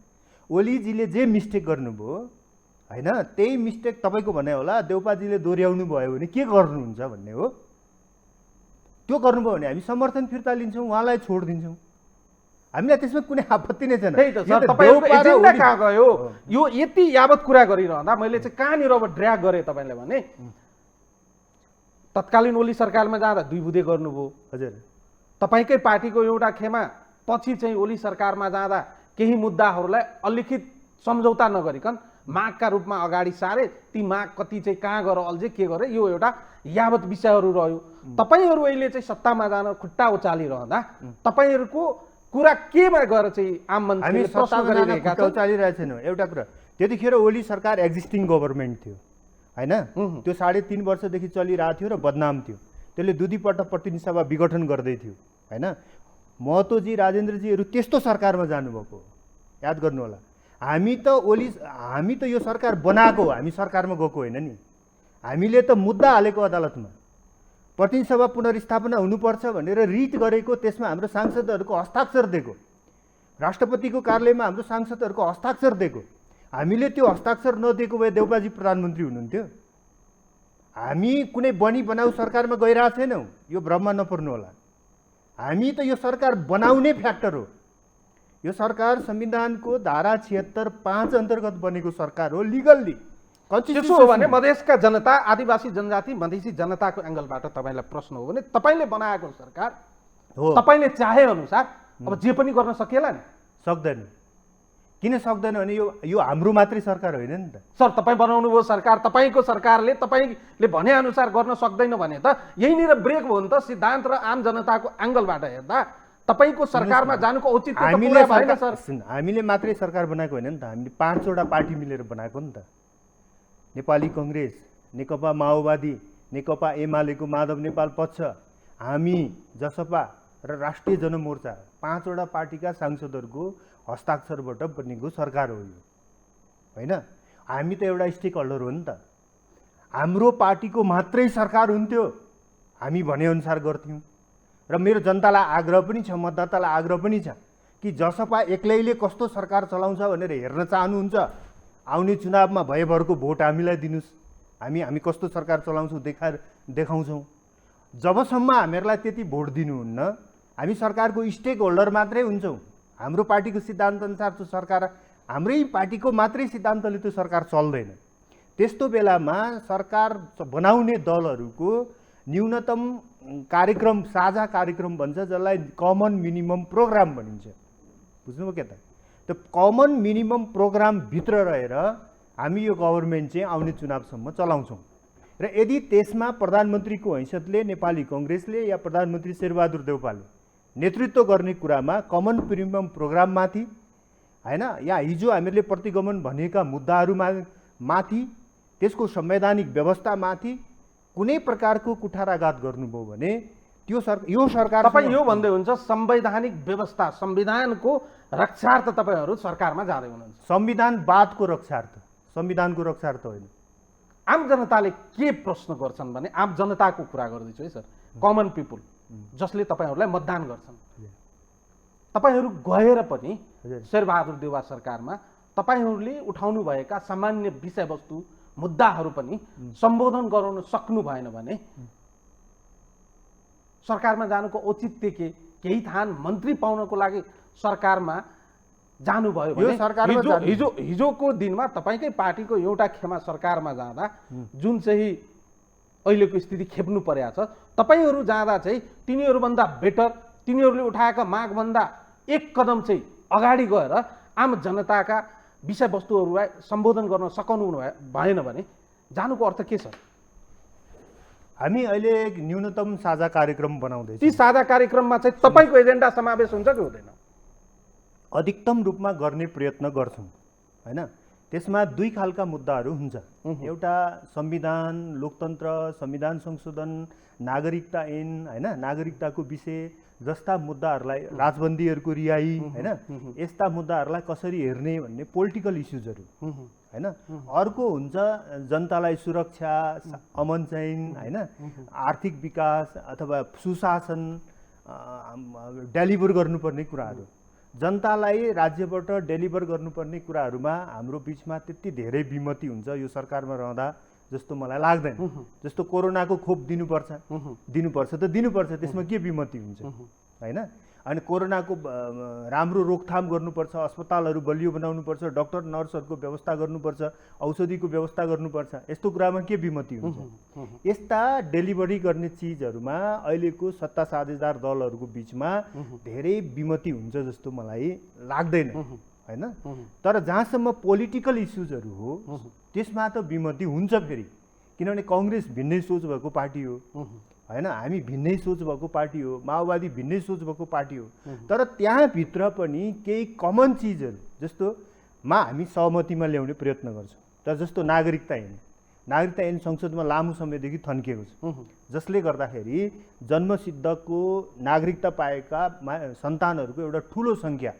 ओलीजीले जे मिस्टेक गर्नुभयो होइन, त्यही मिस्टेक तपाईँको भने होला देउपाजीले दोहोऱ्याउनु भयो भने के गर्नुहुन्छ भन्ने हो। त्यो गर्नुभयो भने हामी समर्थन फिर्ता लिन्छौँ, उहाँलाई छोडिदिन्छौँ, हामीलाई त्यसमा कुनै आपत्ति नै छैन। त्यही त सर, तपाईँहरूको एजेन्डा कहाँ गयो? यो यति यावत कुरा गरिरहँदा मैले चाहिँ कहाँनिर अब ड्र्याग गरेँ तपाईँले भने तत्कालीन ओली सरकारमा जाँदा 2 बुँदे गर्नुभयो हजुर। तपाईँकै पार्टीको एउटा खेमा पछि चाहिँ ओली सरकारमा जाँदा केही मुद्दाहरूलाई अलिखित सम्झौता नगरिकन मागका रूपमा अगाडि सारे, ती माग कति चाहिँ कहाँ गएर अल्झे के गरे, यो एउटा यावत विषयहरू रह्यो। तपाईँहरू अहिले चाहिँ सत्तामा जान खुट्टा उचालिरहँदा तपाईँहरूको कुरा केमा गएर चाहिँ आम मान्छेले प्रश्न गरिरहेका छन्? उचालिरहेको छैनौँ। एउटा कुरा, त्यतिखेर ओली सरकार एक्जिस्टिङ गभर्मेन्ट थियो होइन, त्यो 3.5 वर्षदेखि चलिरहेको थियो र बदनाम थियो। त्यसले दुईपल्ट प्रतिनिधि सभा विघटन गर्दै थियो होइन। महतोजी राजेन्द्रजीहरू त्यस्तो सरकारमा जानुभएको, याद गर्नु होला। हामी त यो सरकार बनाएको, हामी सरकारमा गएको होइन नि। हामीले त मुद्दा हालेको अदालतमा, प्रतिनिधि सभा पुनर्स्थापना हुनुपर्छ भनेर रिट गरेको, त्यसमा हाम्रो सांसदहरूको हस्ताक्षर दिएको, राष्ट्रपतिको कार्यालयमा हाम्रो सांसदहरूको हस्ताक्षर दिएको। हामीले त्यो हस्ताक्षर नदिएको भए देउपाजी प्रधानमन्त्री हुनुहुन्थ्यो। हामी कुनै बनाउ सरकारमा गइरहेको छैनौँ, यो भ्रममा नपर्नु होला। हामी त यो सरकार बनाउने फ्याक्टर हो। यो सरकार संविधानको धारा 76(5) अन्तर्गत बनेको सरकार हो, लिगल्ली। त्यसो हो भने मधेसका जनता, आदिवासी जनजाति, मधेसी जनताको एङ्गलबाट तपाईँलाई प्रश्न हो भने तपाईँले बनाएको सरकार हो, तपाईँले चाहे अनुसार अब जे पनि गर्न सकिएला नि? सक्दैन। किन सक्दैन भने यो हाम्रो मात्रै सरकार होइन नि त सर। तपाईँ बनाउनु भयो सरकार, तपाईँको सरकारले तपाईँले भने अनुसार गर्न सक्दैन भने त यहीँनिर ब्रेक भयो नि त। सिद्धान्त र आम जनताको एङ्गलबाट हेर्दा तपाईँको सरकारमा जानुको औचित्य त पुरा भएन सर। हामीले मात्रै सरकार बनाएको होइन नि त, हामीले 5वटा पार्टी मिलेर बनाएको नि त। नेपाली कङ्ग्रेस, नेकपा माओवादी, नेकपा एमालेको माधव नेपाल पक्ष, हामी जसपा र राष्ट्रिय जनमोर्चा, 5वटा पार्टीका सांसदहरूको हस्ताक्षरबाट बनेको सरकार हो यो होइन। हामी त एउटा स्टेक होल्डर हो नि त। हाम्रो पार्टीको मात्रै सरकार हुन्थ्यो, हामी भनेअनुसार गर्थ्यौँ। र मेरो जनतालाई आग्रह पनि छ, मतदातालाई आग्रह पनि छ कि जसपा एक्लैले कस्तो सरकार चलाउँछ भनेर हेर्न चाहनुहुन्छ, आउने चुनावमा भएभरको भोट हामीलाई दिनुहोस्, हामी कस्तो सरकार चलाउँछौँ देखाउँछौँ। जबसम्म हामीहरूलाई त्यति भोट दिनुहुन्न, हामी सरकारको स्टेक होल्डर मात्रै हुन्छौँ। हाम्रो पार्टीको सिद्धान्तअनुसार त्यो सरकार, हाम्रै पार्टीको मात्रै सिद्धान्तले त्यो सरकार चल्दैन। त्यस्तो बेलामा सरकार बनाउने दलहरूको न्यूनतम कार्यक्रम, साझा कार्यक्रम भन्छ, जसलाई कमन मिनिमम प्रोग्राम भनिन्छ। बुझ्नुभयो के त? त्यो कमन मिनिमम प्रोग्रामभित्र रहेर हामी यो गभर्मेन्ट चाहिँ आउने चुनावसम्म चलाउँछौँ। र यदि त्यसमा प्रधानमन्त्रीको हैसियतले नेपाली कङ्ग्रेसले या प्रधानमन्त्री शेरबहादुर देउपाले नेतृत्व गर्ने कुरामा कमन प्रिमियम प्रोग्राममाथि होइन, या हिजो हामीहरूले प्रतिगमन भनेका मुद्दाहरूमा माथि, त्यसको संवैधानिक व्यवस्थामाथि कुनै प्रकारको कुठाराघात गर्नुभयो भने यो सरकार तपाईँ यो भन्दै हुन्छ संवैधानिक व्यवस्था, संविधानको रक्षार्थ तपाईँहरू सरकारमा जाँदै हुनुहुन्छ। संविधानवादको रक्षार्थ, संविधानको रक्षार्थ होइन। आम जनताले के प्रश्न गर्छन् भने, आम जनताको कुरा गर्दैछु है सर, कमन पिपुल जसले तपाईँहरूलाई मतदान गर्छन्, तपाईँहरू गएर पनि शेरबहादुर देउवा सरकारमा तपाईँहरूले उठाउनु भएका सामान्य विषयवस्तु मुद्दाहरू पनि सम्बोधन गराउन सक्नु भएन भने सरकारमा जानुको औचित्य के? केही थान मन्त्री पाउनको लागि सरकारमा जानुभयो भने हिजोको दिनमा तपाईँकै पार्टीको एउटा खेमा सरकारमा जाँदा जुन चाहिँ अहिलेको स्थिति खेप्नु परेको छ, तपाईँहरू जाँदा चाहिँ तिनीहरूभन्दा बेटर, तिनीहरूले उठाएका मागभन्दा एक कदम चाहिँ अगाडि गएर आम जनताका विषयवस्तुहरूलाई सम्बोधन गर्न सकाउनु भएन भने जानुको अर्थ के छ? हामी अहिले न्यूनतम साझा कार्यक्रम बनाउँदैछौँ। ती साझा कार्यक्रममा चाहिँ तपाईँको एजेन्डा समावेश हुन्छ कि हुँदैन? अधिकतम रूपमा गर्ने प्रयत्न गर्छौँ होइन। त्यसमा दुई खालका मुद्दाहरू हुन्छ। एउटा संविधान, लोकतन्त्र, संविधान संशोधन, नागरिकता ऐन होइन, नागरिकताको विषय जस्ता मुद्दाहरूलाई, राजबन्दीहरूको रिहाई होइन, यस्ता मुद्दाहरूलाई कसरी हेर्ने भन्ने पोलिटिकल इस्युजहरू होइन। अर्को हुन्छ जनतालाई सुरक्षा, अमन चैन होइन, आर्थिक विकास अथवा सुशासन डेलिभर गर्नुपर्ने कुराहरू, जनतालाई राज्यबाट डेलिभर गर्नुपर्ने कुराहरूमा हाम्रो बिचमा त्यति धेरै विमति हुन्छ यो सरकारमा रहँदा जस्तो मलाई लाग्दैन। जस्तो कोरोनाको खोप दिनुपर्छ त दिनुपर्छ, त्यसमा के विमति हुन्छ होइन। अनि कोरोनाको राम्रो रोकथाम गर्नुपर्छ, अस्पतालहरू बलियो बनाउनुपर्छ, डाक्टर नर्सहरूको व्यवस्था गर्नुपर्छ, औषधिको व्यवस्था गर्नुपर्छ, यस्तो कुरामा के विमति हुन्छ? यस्ता डेलिभरी गर्ने चिजहरूमा अहिलेको सत्ता साझेदार दलहरूको बिचमा धेरै विमति हुन्छ जस्तो मलाई लाग्दैन होइन। तर जहाँसम्म पोलिटिकल इस्युजहरू हो त्यसमा त विमति हुन्छ फेरि, किनभने कङ्ग्रेस भिन्नै सोच भएको पार्टी हो होइन, हामी भिन्नै सोच भएको पार्टी हो, माओवादी भिन्नै सोच भएको पार्टी हो। तर त्यहाँभित्र पनि केही कमन चिजहरू जस्तोमा हामी सहमतिमा ल्याउने प्रयत्न गर्छौँ। तर जस्तो नागरिकता ऐन संसदमा लामो समयदेखि थन्किएको छ, जसले गर्दाखेरि जन्मसिद्धको नागरिकता पाएका सन्तानहरूको एउटा ठुलो सङ्ख्या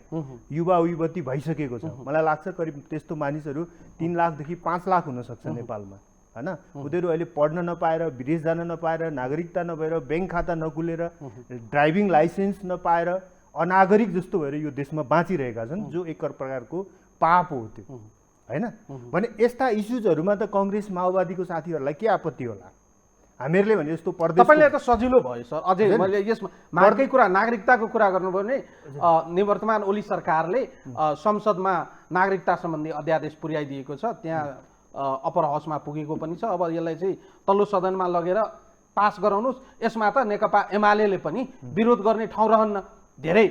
युवा युवती भइसकेको छ। मलाई लाग्छ करिब त्यस्तो मानिसहरू 3 लाखदेखि 5 लाख हुन सक्छ नेपालमा होइन। उनीहरू अहिले पढ्न नपाएर, विदेश जान नपाएर, नागरिकता नभएर, ब्याङ्क खाता नखुलेर, ड्राइभिङ लाइसेन्स नपाएर अनागरिक जस्तो भएर यो देशमा बाँचिरहेका छन्, जो एक प्रकारको पाप हो त्यो होइन। भने यस्ता इस्युजहरूमा त कङ्ग्रेस माओवादीको साथीहरूलाई के आपत्ति होला? हामीहरूले भने जस्तो प्रदेश तपाईँले त सजिलो भयो सर। अझै मैले यसमा मार्कै कुरा, नागरिकताको कुरा गर्नुभयो भने निवर्तमान ओली सरकारले संसदमा नागरिकता सम्बन्धी अध्यादेश पुर्याइदिएको छ, त्यहाँ अप्पर हाउसमा पुगेको पनि छ। अब यसलाई चाहिँ तल्लो सदनमा लगेर पास गराउनुहोस्। यसमा त नेकपा एमाले पनि विरोध गर्ने ठाउँ रहन्न, धेरै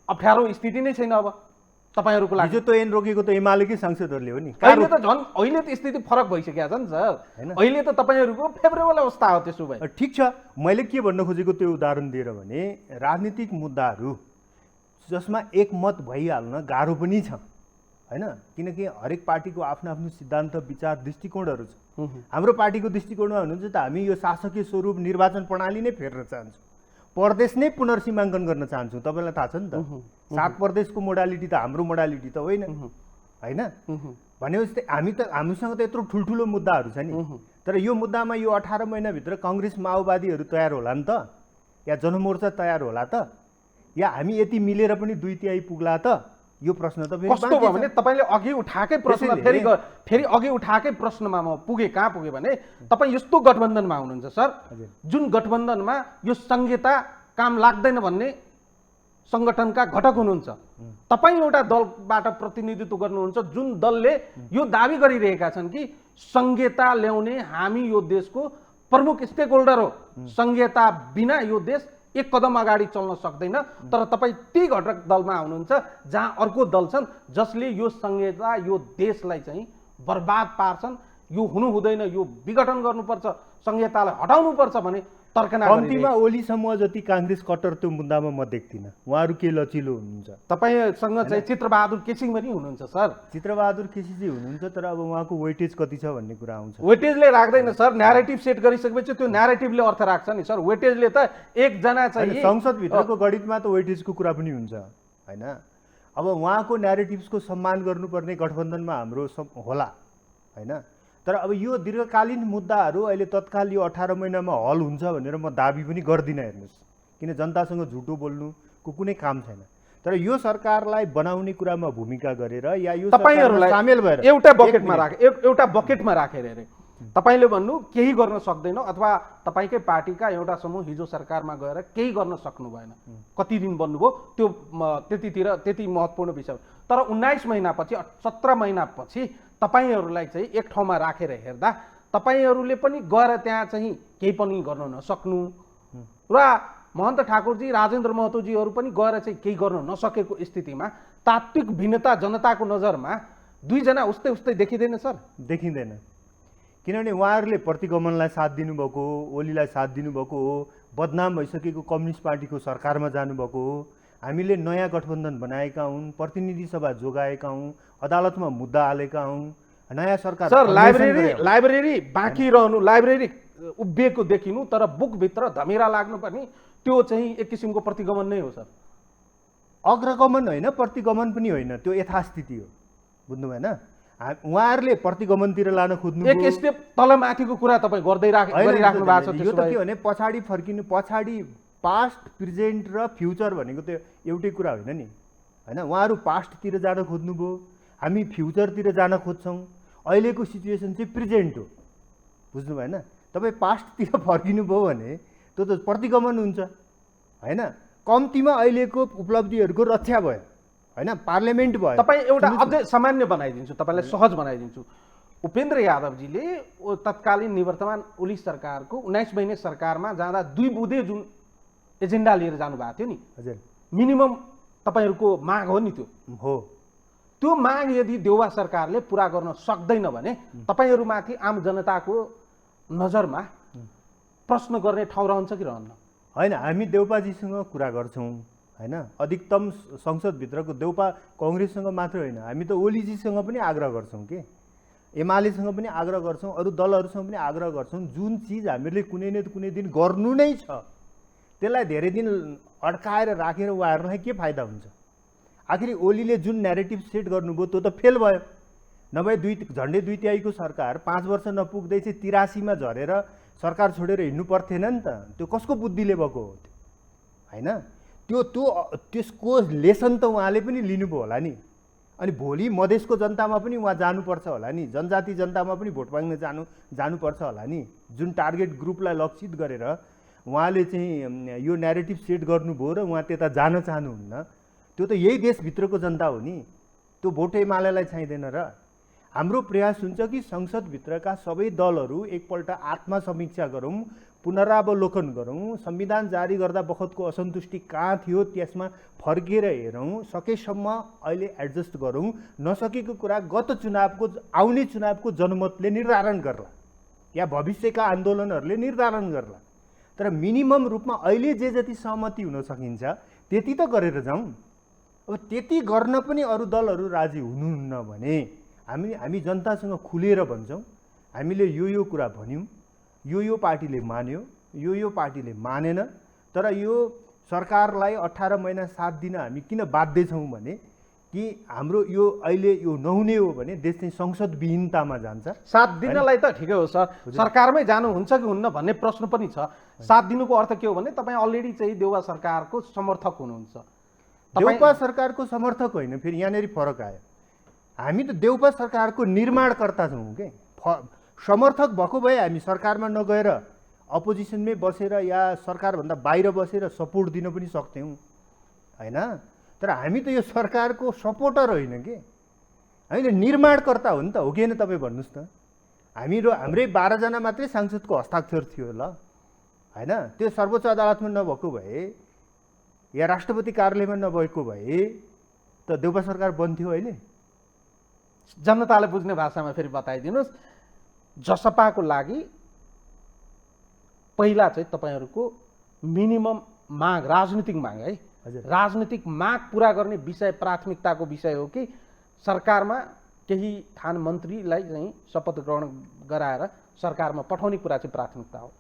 अप्ठ्यारो स्थिति नै छैन अब तपाईँहरूको लागि। हिजो त ऐन रोकेको त एमालेकै सांसदहरूले हो नि। अहिले त झन् अहिले त स्थिति फरक भइसकेको छ नि सर, अहिले त तपाईँहरूको फेभरेबल अवस्था हो। त्यसो भए ठिक छ, मैले के भन्न खोजेको त्यो उदाहरण दिएर भने राजनीतिक मुद्दाहरू जसमा एकमत भइहाल्न गाह्रो पनि छ होइन, किनकि हरेक पार्टीको आफ्नो आफ्नो सिद्धान्त, विचार, दृष्टिकोणहरू छ। हाम्रो पार्टीको दृष्टिकोणमा हुनुहुन्छ त हामी यो शासकीय स्वरूप निर्वाचन प्रणाली नै फेर्न चाहन्छौँ, प्रदेश नै पुनर्सीमाङ्कन गर्न चाहन्छौँ। तपाईँलाई थाहा छ नि त, 7 प्रदेशको मोडालिटी त हाम्रो मोडालिटी त होइन होइन। भनेपछि हामीसँग त यत्रो ठुल्ठुलो मुद्दाहरू छ नि। तर यो मुद्दामा यो 18 महिनाभित्र कङ्ग्रेस माओवादीहरू तयार होला नि त, या जनमोर्चा तयार होला त, या हामी यति मिलेर पनि 2/3 पुग्ला त? यो प्रश्न त कस्तो भयो भने तपाईँले अघि उठाएकै प्रश्न फेरि अघि उठाएकै प्रश्नमा म कहाँ पुगेँ भने तपाईँ यस्तो गठबन्धनमा हुनुहुन्छ सर, जुन गठबन्धनमा यो संहिता काम लाग्दैन भन्ने सङ्गठनका घटक हुनुहुन्छ। तपाईँ एउटा दलबाट प्रतिनिधित्व गर्नुहुन्छ जुन दलले यो दाबी गरिरहेका छन् कि संहिता ल्याउने हामी यो देशको प्रमुख स्टेक होल्डर हो, संहिता बिना यो देश एक कदम अगाडि चल्न सक्दैन। तर तपाईँ ती घटक दलमा हुनुहुन्छ जहाँ अर्को दल छन् जसले यो संहिता, यो देशलाई चाहिँ बर्बाद पार्छन्, यो हुनु हुँदैन, यो विघटन गर्नुपर्छ, संहितालाई हटाउनुपर्छ भने तर्कना कम्तीमा ओली समूह जति काङ्ग्रेस कट्टर त्यो मुद्दामा म देख्दिनँ। उहाँहरू के लचिलो हुनुहुन्छ। तपाईँसँग चाहिँ चित्रबहादुर केसी पनि हुनुहुन्छ सर। चित्रबहादुर केसीजी हुनुहुन्छ, तर अब उहाँको वेटेज कति छ भन्ने कुरा आउँछ। वेटेजले राख्दैन सर, न्यारेटिभ सेट गरिसकेपछि त्यो न्यारेटिभले अर्थ राख्छ नि सर। वेटेजले त एकजना चाहिँ संसदभित्रको गणितमा त वेटेजको कुरा पनि हुन्छ होइन। अब उहाँको न्यारेटिभ्सको सम्मान गर्नुपर्ने गठबन्धनमा हाम्रो होला होइन। तर अब यो दीर्घकालीन मुद्दाहरू अहिले तत्काल यो 18 महिनामा हल हुन्छ भनेर म दाबी पनि गर्दिनँ। हेर्नुहोस्, किन जनतासँग झुटो बोल्नुको कुनै काम छैन। तर यो सरकारलाई बनाउने कुरामा भूमिका गरेर या यो तपाईहरुलाई सामेल भएर एउटा बकेटमा राखेर हेरे तपाईले भन्नु केही गर्न सक्दैन अथवा तपाईकै पार्टीका एउटा समूह हिजो सरकारमा गएर केही गर्न सक्नु भएन। कति दिन बन्नुभयो त्यो त्यति महत्त्वपूर्ण विषय। तर 19 महिनापछि 17 महिनापछि तपाईहरुलाई चाहिँ एक ठाउँमा राखेर हेर्दा तपाईहरुले पनि गएर त्यहाँ चाहिँ केही पनि गर्न नसक्नु र महन्त ठाकुरजी राजेन्द्र महतोजीहरू पनि गएर चाहिँ केही गर्न नसकेको स्थितिमा तात्विक भिन्नता जनताको नजरमा दुईजना उस्तै उस्तै देखिँदैन सर? देखिँदैन, किनभने उहाँहरूले प्रतिगमनलाई साथ दिनुभएको हो, ओलीलाई साथ दिनुभएको हो, बदनाम भइसकेको कम्युनिस्ट पार्टीको सरकारमा जानुभएको हो। हामीले नयाँ गठबन्धन बनाएका हुन्, प्रतिनिधि सभा जोगाएका हौँ, अदालतमा मुद्दा हालेका हौँ, नयाँ सरकार। सर लाइब्रेरी बाँकी रहनु, लाइब्रेरी उभिएको देखिनु, तर बुकभित्र धमिरा लाग्नु पनि त्यो चाहिँ एक किसिमको प्रतिगमन नै हो सर। अग्रगमन होइन, प्रतिगमन पनि होइन, त्यो यथास्थिति हो। बुझ्नु भएन? उहाँहरूले प्रतिगमनतिर लान खोज्नु, एक स्टेप तलमाथिको कुरा तपाईँ गरिराख्नु भएको छ। यो त के भने पछाडि फर्किनु, पछाडि पास्ट प्रेजेन्ट र फ्युचर भनेको त्यो एउटै कुरा होइन नि होइन। उहाँहरू पास्टतिर जान खोज्नुभयो, हामी फ्युचरतिर जान खोज्छौँ। अहिलेको सिचुएसन चाहिँ प्रेजेन्ट हो। बुझ्नु भएन? तपाईँ पास्टतिर फर्किनुभयो भने त्यो त प्रतिगमन हुन्छ होइन। कम्तीमा अहिलेको उपलब्धिहरूको रक्षा भयो होइन, पार्लियामेन्ट भयो। तपाईँ एउटा अझै सामान्य बनाइदिन्छु, तपाईँलाई सहज बनाइदिन्छु। उपेन्द्र यादवजीले तत्कालीन निवर्तमान ओली सरकारको 19 महिने सरकारमा जाँदा 2 बुँदे जुन एजेन्डा लिएर जानुभएको थियो नि, हजुर, मिनिमम तपाईँहरूको माग हो नि त्यो हो। त्यो माग यदि देउवा सरकारले पुरा गर्न सक्दैन भने तपाईँहरूमाथि आम जनताको नजरमा प्रश्न गर्ने ठाउँ रहन्छ कि रहन्न? होइन, हामी देउपाजीसँग कुरा गर्छौँ होइन। अधिकतम संसदभित्रको देउपा कङ्ग्रेससँग मात्र होइन, हामी त ओलीजीसँग पनि आग्रह गर्छौँ कि, एमालेसँग पनि आग्रह गर्छौँ, अरू दलहरूसँग पनि आग्रह गर्छौँ। जुन चिज हामीले कुनै न कुनै दिन गर्नु नै छ त्यसलाई धेरै दिन अड्काएर राखेर उहाँहरूलाई के फाइदा हुन्छ? आखिर ओलीले जुन न्यारेटिभ सेट गर्नुभयो त्यो त फेल भयो। नभए झन्डै 2/3 सरकार 5 वर्ष नपुग्दै चाहिँ 83मा झरेर सरकार छोडेर हिँड्नु पर्थेन नि त। त्यो कसको बुद्धिले भएको हो होइन? त्यसको लेसन त उहाँले पनि लिनुभयो होला नि। अनि भोलि मधेसको जनतामा पनि उहाँ जानुपर्छ होला नि, जनजाति जनतामा पनि भोट माग्न जानुपर्छ होला नि। जुन टार्गेट ग्रुपलाई लक्षित गरेर उहाँले चाहिँ यो न्यारेटिभ सेट गर्नुभयो र उहाँ त्यता जान चाहनुहुन्न, त्यो त यही देशभित्रको जनता हो नि। त्यो भोट एमालेलाई चाहिँदैन र। हाम्रो प्रयास हुन्छ कि संसदभित्रका सबै दलहरू एकपल्ट आत्मसमीक्षा गरौँ, पुनरावलोकन गरौँ, संविधान जारी गर्दा बखतको असन्तुष्टि कहाँ थियो त्यसमा फर्केर हेरौँ, सकेसम्म अहिले एडजस्ट गरौँ। नसकेको कुरा आउने चुनावको जनमतले निर्धारण गर्ला या भविष्यका आन्दोलनहरूले निर्धारण गर्ला। तर मिनिमम रूपमा अहिले जे जति सहमति हुन सकिन्छ त्यति त गरेर जाउँ। अब त्यति गर्न पनि अरू दलहरू राजी हुनुहुन्न भने हामी जनतासँग खुलेर भन्छौँ, हामीले यो कुरा भन्यौँ, यो पार्टीले मान्यो, यो पार्टीले मानेन, तर यो सरकारलाई 18 महिना साथ दिन हामी किन बाध्य छौँ भने कि हाम्रो यो अहिले यो नहुने हो भने देश चाहिँ संसदविहीनतामा जान्छ। साथ दिनलाई त ठिकै हो सर, सरकारमै जानुहुन्छ कि हुन्न भन्ने प्रश्न पनि छ। साथ दिनुको अर्थ के हो भने तपाईँ अलरेडी चाहिँ देउवा सरकारको समर्थक हुनुहुन्छ। देउपा सरकारको समर्थक होइन, फेरि यहाँनिर फरक आयो। हामी त देउपा सरकारको निर्माणकर्ता छौँ के। समर्थक भएको भए हामी सरकारमा नगएर अपोजिसनमै बसेर या सरकारभन्दा बाहिर बसेर सपोर्ट दिन पनि सक्थ्यौँ होइन। तर हामी त यो सरकारको सपोर्टर होइन के, हामी त निर्माणकर्ता हो नि त, हो कि होइन? तपाईँ भन्नुहोस् त। हाम्रै 12 जना मात्रै सांसदको हस्ताक्षर थियो ल होइन। त्यो सर्वोच्च अदालतमा नभएको भए या राष्ट्रपति कार्यालयमा नभएको भए त देउपा सरकार बन्थ्यो अहिले। जनताले बुझ्ने भाषामा फेरि बताइदिनुहोस्, जसपाको लागि पहिला चाहिँ तपाईँहरूको मिनिमम माग, राजनीतिक माग है, हजुर। राजनीतिक माग पुरा गर्ने विषय प्राथमिकताको विषय हो कि सरकारमा केही थान मन्त्रीलाई चाहिँ शपथ ग्रहण गराएर सरकारमा पठाउने कुरा चाहिँ प्राथमिकता हो?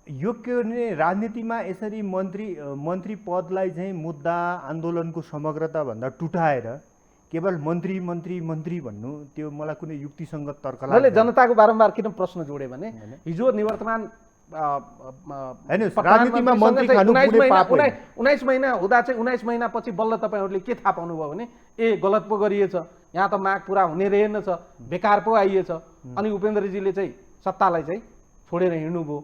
यो के भने राजनीतिमा यसरी मन्त्री पदलाई चाहिँ मुद्दा आन्दोलनको समग्रता भन्दा टुटाएर केवल मन्त्री मन्त्री मन्त्री भन्नु त्यो मलाई कुनै युक्तिसङ्गत तर्क मैले लाग्दैन। जनताको बारम्बार किन प्रश्न जोडे भने हिजो निवर्तमान राजनीतिमा मन्त्री खानु कुनै पाप होइन। 19 महिना हुँदा चाहिँ 19 महिनापछि बल्ल तपाईँहरूले के थाहा पाउनुभयो भने ए गलत पो गरिएछ, यहाँ त माग पुरा हुने रहेनछ, बेकार पो आइएछ। अनि उपेन्द्रजीले चाहिँ सत्तालाई चाहिँ छोडेर हिँड्नुभयो,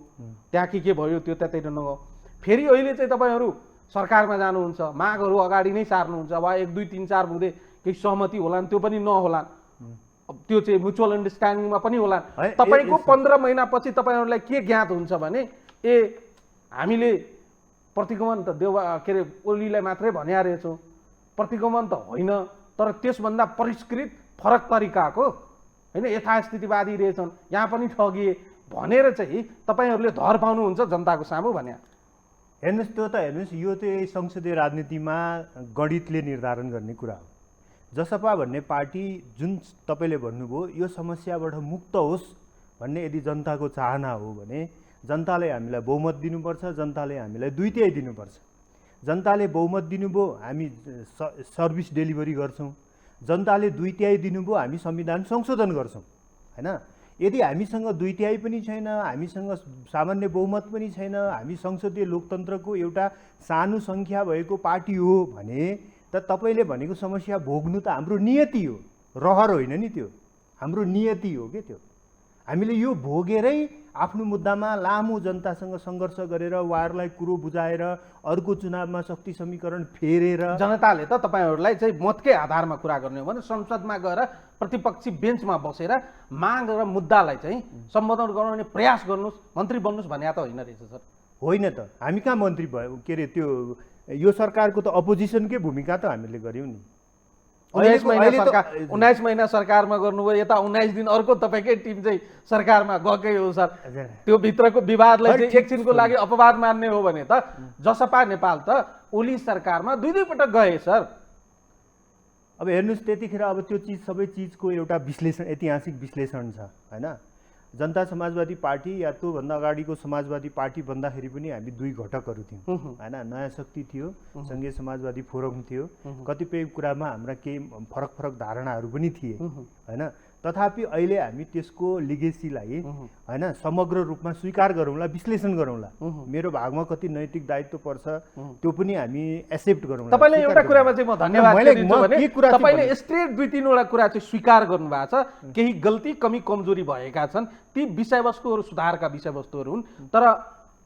त्यहाँ के भयो त्यो त्यतै नगयो। फेरि अहिले चाहिँ तपाईँहरू सरकारमा जानुहुन्छ, मागहरू अगाडि नै सार्नुहुन्छ, वा 1 2 3 4 बुँदे केही सहमति होलान्, त्यो पनि नहोलान्, त्यो चाहिँ म्युचुअल अन्डरस्ट्यान्डिङमा पनि होला। तपाईँको 15 महिनापछि तपाईँहरूलाई के ज्ञात हुन्छ भने ए हामीले प्रतिगमन त के अरे ओलीलाई मात्रै भनिया रहेछौँ, प्रतिगमन त होइन, तर त्यसभन्दा परिष्कृत फरक तरिकाको होइन यथास्थितिवादी रहेछन्, यहाँ पनि ठगिए भनेर चाहिँ तपाईँहरूले धर पाउनुहुन्छ जनताको सामु भन्या। हेर्नुहोस् त्यो त हेर्नुहोस् यो चाहिँ संसदीय राजनीतिमा गणितले निर्धारण गर्ने कुरा हो। जसपा भन्ने पार्टी जुन तपाईँले भन्नुभयो यो समस्याबाट मुक्त होस् भन्ने यदि जनताको चाहना हो भने जनताले हामीलाई बहुमत दिनुपर्छ, जनताले हामीलाई 2/3 दिनुपर्छ। जनताले बहुमत दिनुभयो हामी सर्भिस डेलिभरी गर्छौँ, जनताले 2/3 दिनुभयो हामी संविधान संशोधन गर्छौँ होइन। यदि हामीसँग 2/3 पनि छैन, हामीसँग सामान्य बहुमत पनि छैन, हामी संसदीय लोकतन्त्रको एउटा सानो सङ्ख्या भएको पार्टी हो भने त तपाईँले भनेको समस्या भोग्नु त हाम्रो नियति हो, रहर होइन नि, त्यो हाम्रो नियति हो के। त्यो हामीले यो भोगेरै आफ्नो मुद्दामा लामो जनतासँग सङ्घर्ष गरेर उहाँहरूलाई कुरो बुझाएर अर्को चुनावमा शक्ति समीकरण फेरेर जनताले त तपाईँहरूलाई चाहिँ मतकै आधारमा कुरा गर्ने हो भने संसदमा गएर प्रतिपक्षी बेन्चमा बसेर माग र मुद्दालाई चाहिँ सम्बोधन गराउने प्रयास गर्नुहोस्, मन्त्री बन्नुहोस् भन्या त होइन रहेछ सर। होइन त हामी कहाँ मन्त्री भयो के अरे, त्यो यो सरकारको त अपोजिसनकै भूमिका त हामीले गऱ्यौँ नि। 19 महिना सरकारमा गर्नुभयो, यता 19 दिन अर्को तपाईँकै टिम चाहिँ सरकारमा गएकै हो सर। त्यो भित्रको विवादलाई चाहिँ एकछिनको लागि अपवाद मान्ने हो भने त जसपा नेपाल त ओली सरकारमा 2 पटक गए सर। अब हेर्नुहोस् त्यतिखेर अब त्यो चिज सबै चिजको एउटा विश्लेषण, ऐतिहासिक विश्लेषण छ होइन। जनता समाजवादी पार्टी या त्योभन्दा अगाडिको समाजवादी पार्टी भन्दाखेरि पनि हामी 2 घटकहरू थियौँ होइन। नयाँ शक्ति थियो, सङ्घीय समाजवादी फोरम थियो, कतिपय कुरामा हाम्रा केही फरक धारणाहरू पनि थिए होइन। तथापि अहिले हामी त्यसको लिगेसीलाई होइन समग्र रूपमा स्वीकार गरौँला, विश्लेषण गरौँला, मेरो भागमा कति नैतिक दायित्व पर्छ त्यो पनि हामी एक्सेप्ट गरौँला। तपाईँले एउटा कुरामा चाहिँ म धन्यवाद दिन्छु भने तपाईँले स्ट्रेट 2-3 वटा कुरा चाहिँ स्वीकार गर्नुभएको छ, केही गल्ती कमी कमजोरी भएका छन्, ती विषयवस्तुहरू सुधारका विषयवस्तुहरू हुन्। तर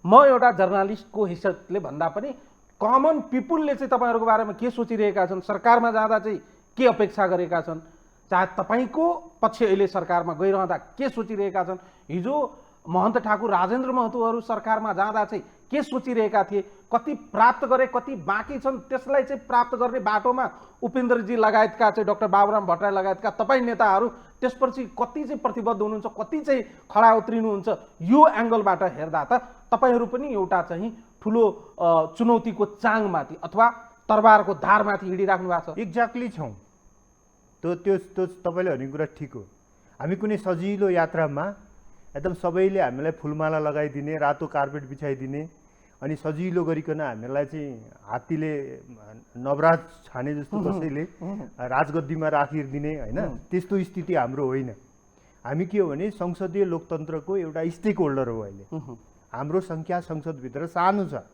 म एउटा जर्नलिस्टको हैसियतले भन्दा पनि कमन पिपुलले चाहिँ तपाईँहरूको बारेमा के सोचिरहेका छन्, सरकारमा जाँदा चाहिँ के अपेक्षा गरेका छन्, चाहे तपाईँको पक्ष अहिले सरकारमा गइरहँदा के सोचिरहेका छन्, हिजो महन्त ठाकुर राजेन्द्र महतोहरू सरकारमा जाँदा चाहिँ के सोचिरहेका थिए, कति प्राप्त गरे कति बाँकी छन्, त्यसलाई चाहिँ प्राप्त गर्ने बाटोमा उपेन्द्रजी लगायतका चाहिँ डाक्टर बाबुराम भट्टराई लगायतका तपाईँ नेताहरू त्यसपछि कति चाहिँ प्रतिबद्ध हुनुहुन्छ, कति चाहिँ खडा उत्रिनुहुन्छ, यो एङ्गलबाट हेर्दा त तपाईँहरू पनि एउटा चाहिँ ठुलो चुनौतीको चाङमाथि अथवा तरबारको धारमाथि हिँडिराख्नु भएको छ। एक्ज्याक्टली छौँ, त्यो तपाईँले भनेको कुरा ठिक हो। हामी कुनै सजिलो यात्रामा एकदम सबैले हामीलाई फुलमाला लगाइदिने, रातो कार्पेट बिछाइदिने अनि सजिलो गरिकन हामीलाई चाहिँ हात्तीले नवराज छाने जस्तो कसैले राजगद्दीमा राखिदिने होइन, त्यस्तो स्थिति हाम्रो होइन। हामी के हो भने संसदीय लोकतन्त्रको एउटा स्टेक होल्डर हो। अहिले हाम्रो सङ्ख्या संसदभित्र सानो छ,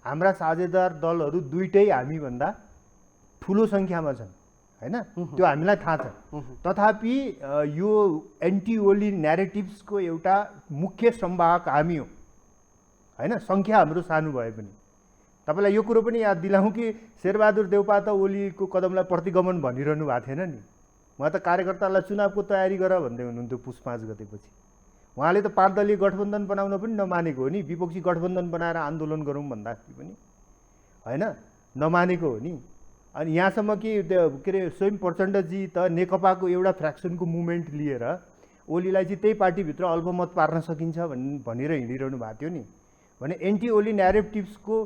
हाम्रा साझेदार दलहरू 2टै हामीभन्दा ठुलो सङ्ख्यामा छन् होइन, त्यो हामीलाई थाहा छ। तथापि यो एन्टी ओली न्यारेटिभ्सको एउटा मुख्य संवाहक हामी हो होइन, सङ्ख्या हाम्रो सानो भए पनि। तपाईँलाई यो कुरो पनि याद दिलाउँ कि शेरबहादुर देउपा त ओलीको कदमलाई प्रतिगमन भनिरहनु भएको थिएन नि, उहाँ त कार्यकर्तालाई चुनावको तयारी गर भन्दै हुनुहुन्थ्यो पुस 5 गतेपछि। उहाँले त 5 दलीय गठबन्धन बनाउन पनि नमानेको हो नि, विपक्षी गठबन्धन बनाएर आन्दोलन गरौँ भन्दाखेरि पनि होइन नमानेको हो नि। अनि यहाँसम्म कि के अरे स्वयं प्रचण्डजी त नेकपाको एउटा फ्र्याक्सनको मुभमेन्ट लिएर ओलीलाई चाहिँ त्यही पार्टीभित्र अल्पमत पार्न सकिन्छ भनेर हिँडिरहनु भएको थियो नि भने एन्टी ओली न्यारेटिभ्सको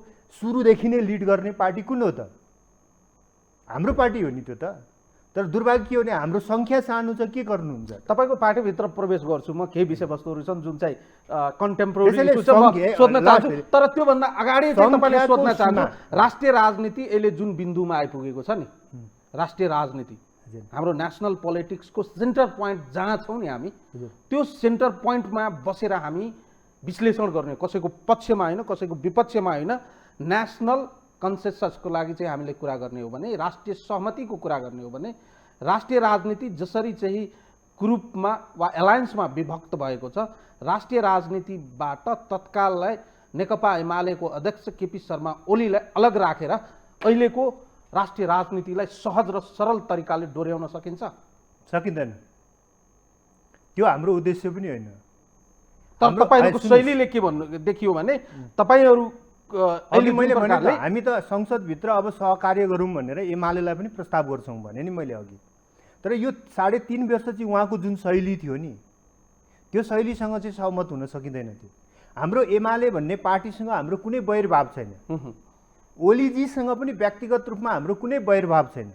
सुरुदेखि नै लिड गर्ने पार्टी कुन हो त? हाम्रो पार्टी हो नि त्यो त। तर दुर्भाग्य के हो भने हाम्रो सङ्ख्या सानो छ, के गर्नुहुन्छ? तपाईँको पार्टीभित्र प्रवेश गर्छु म, केही विषयवस्तुहरू छन् जुन चाहिँ कन्टेम्पोरेरी त्यसैले इस्यु छ, म सङ्घीय- सोध्न चाहन्छु। लास्ट- तर त्योभन्दा अगाडि चाहिँ तपाईँले सङ्ख्याको सोध्न चाहन्छु, सीमा। राष्ट्रिय राजनीति अहिले जुन बिन्दुमा आइपुगेको छ नि, राष्ट्रिय राजनीति हाम्रो नेसनल पोलिटिक्सको सेन्टर पोइन्ट जहाँ छौँ नि हामी, त्यो सेन्टर पोइन्टमा बसेर हामी विश्लेषण गर्ने, कसैको पक्षमा होइन, कसैको विपक्षमा होइन, नेसनल कन्सेन्ससको लागि चाहिँ हामीले कुरा गर्ने हो भने, राष्ट्रिय सहमतिको कुरा गर्ने हो भने, राष्ट्रिय राजनीति जसरी चाहिँ ग्रुपमा वा एलायन्समा विभक्त भएको छ, राष्ट्रिय राजनीतिबाट तत्काललाई नेकपा एमालेको अध्यक्ष केपी शर्मा ओलीलाई अलग राखेर अहिलेको राष्ट्रिय राजनीतिलाई सहज र सरल तरिकाले डोर्याउन सकिन्छ? सकिँदैन। त्यो हाम्रो उद्देश्य पनि होइन। तर तपाईँहरूको शैलीले के भन्नु देखियो भने तपाईँहरू अहिले मैले भने हामी त संसदभित्र अब सहकार्य गरौँ भनेर एमालेलाई पनि प्रस्ताव गर्छौँ भने नि मैले अघि। तर यो 3.5 वर्ष चाहिँ उहाँको जुन शैली थियो नि, त्यो शैलीसँग चाहिँ सहमत हुन सकिँदैन थियो। हाम्रो एमाले भन्ने पार्टीसँग हाम्रो कुनै वैरभाव छैन, ओलीजीसँग पनि व्यक्तिगत रूपमा हाम्रो कुनै वैरभाव छैन।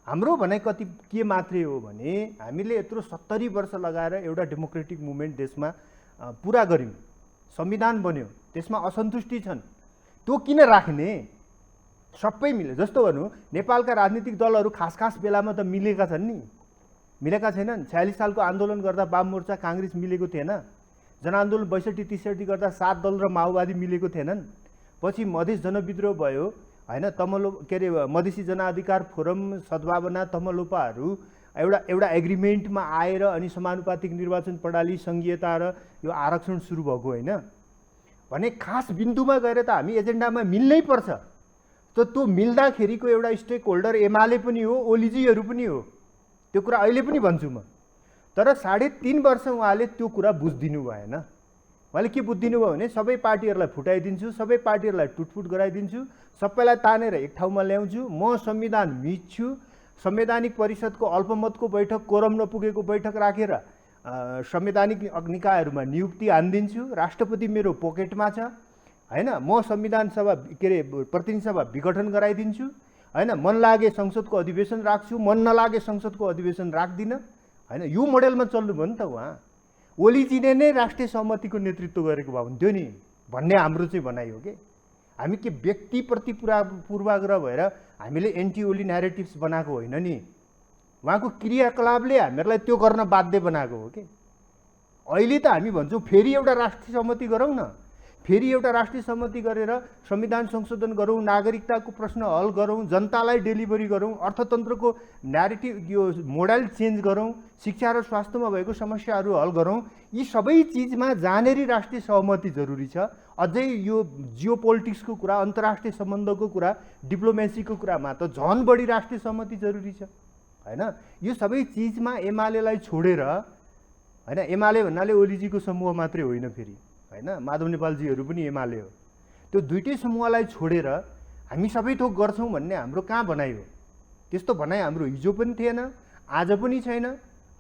हाम्रो भनाइ कति के मात्रै हो भने हामीले यत्रो 70 वर्ष लगाएर एउटा डेमोक्रेटिक मुभमेन्ट देशमा पुरा गऱ्यौँ, संविधान बन्यो, त्यसमा असन्तुष्टि छन्, त्यो किन राख्ने? सबै मिले। जस्तो भनौँ नेपालका राजनीतिक दलहरू खास खास बेलामा त मिलेका छन् नि, मिलेका छैनन्। 46 सालको आन्दोलन गर्दा वाममोर्चा काङ्ग्रेस मिलेको थिएन, जनआन्दोलन 62-63 गर्दा 7 दल र माओवादी मिलेको थिएनन्। पछि मधेस जनविद्रोह भयो होइन, के अरे मधेसी जनअधिकार फोरम, सद्भावना, तमलोपाहरू एउटा एग्रिमेन्टमा आएर अनि समानुपातिक निर्वाचन प्रणाली, सङ्घीयता र यो आरक्षण सुरु भएको होइन भने खास बिन्दुमा गएर त हामी एजेन्डामा मिल्नै पर्छ। त त्यो मिल्दाखेरिको एउटा स्टेक होल्डर एमाले पनि हो, ओलीजीहरू पनि हो। त्यो कुरा अहिले पनि भन्छु म। तर 3.5 वर्ष उहाँले त्यो कुरा बुझिदिनु भएन। उहाँले के बुझिदिनु भयो भने सबै पार्टीहरूलाई फुटाइदिन्छु, सबै पार्टीहरूलाई टुटफुट गराइदिन्छु, सबैलाई तानेर एक ठाउँमा ल्याउँछु, म संविधान मिच्छु, संवैधानिक परिषदको अल्पमतको बैठक, कोरम नपुगेको बैठक राखेर संवैधानिक निकायहरूमा नियुक्ति हानिदिन्छु, राष्ट्रपति मेरो पोकेटमा छ होइन, म संविधान सभा के अरे प्रतिनिधि सभा विघटन गराइदिन्छु होइन, मन लागे संसदको अधिवेशन राख्छु, मन नलागे संसदको अधिवेशन राख्दिनँ होइन। यो मोडेलमा चल्नुभयो नि त उहाँ। ओलीजीले नै राष्ट्रिय सहमतिको नेतृत्व गरेको भए हुन्थ्यो नि भन्ने हाम्रो चाहिँ भनाइ हो कि हामी के व्यक्तिप्रति पूर्वाग्रह भएर हामीले एन्टी ओली न्यारेटिभ्स बनाएको होइन नि। उहाँको क्रियाकलापले हामीहरूलाई त्यो गर्न बाध्य बनाएको हो कि। अहिले त हामी भन्छौँ फेरि एउटा राष्ट्रिय सहमति गरौँ न, फेरि एउटा राष्ट्रिय सहमति गरेर संविधान संशोधन गरौँ, नागरिकताको प्रश्न हल गरौँ, जनतालाई डेलिभरी गरौँ, अर्थतन्त्रको न्यारेटिभ यो मोडल चेन्ज गरौँ, शिक्षा र स्वास्थ्यमा भएको समस्याहरू हल गरौँ। यी सबै चिजमा जानेरी राष्ट्रिय सहमति जरुरी छ। अझै यो जियो पोलिटिक्सको कुरा, अन्तर्राष्ट्रिय सम्बन्धको कुरा, डिप्लोमेसीको कुरामा त झन् बढी राष्ट्रिय सहमति जरुरी छ होइन। यो सबै चिजमा एमालेलाई छोडेर होइन, एमाले भन्नाले ओलीजीको समूह मात्रै होइन फेरि होइन, माधव नेपालजीहरू पनि एमाले हो। त्यो दुइटै समूहलाई छोडेर हामी सबै थोक गर्छौँ भन्ने हाम्रो कहाँ भनाइ हो? त्यस्तो भनाइ हाम्रो हिजो पनि थिएन, आज पनि छैन।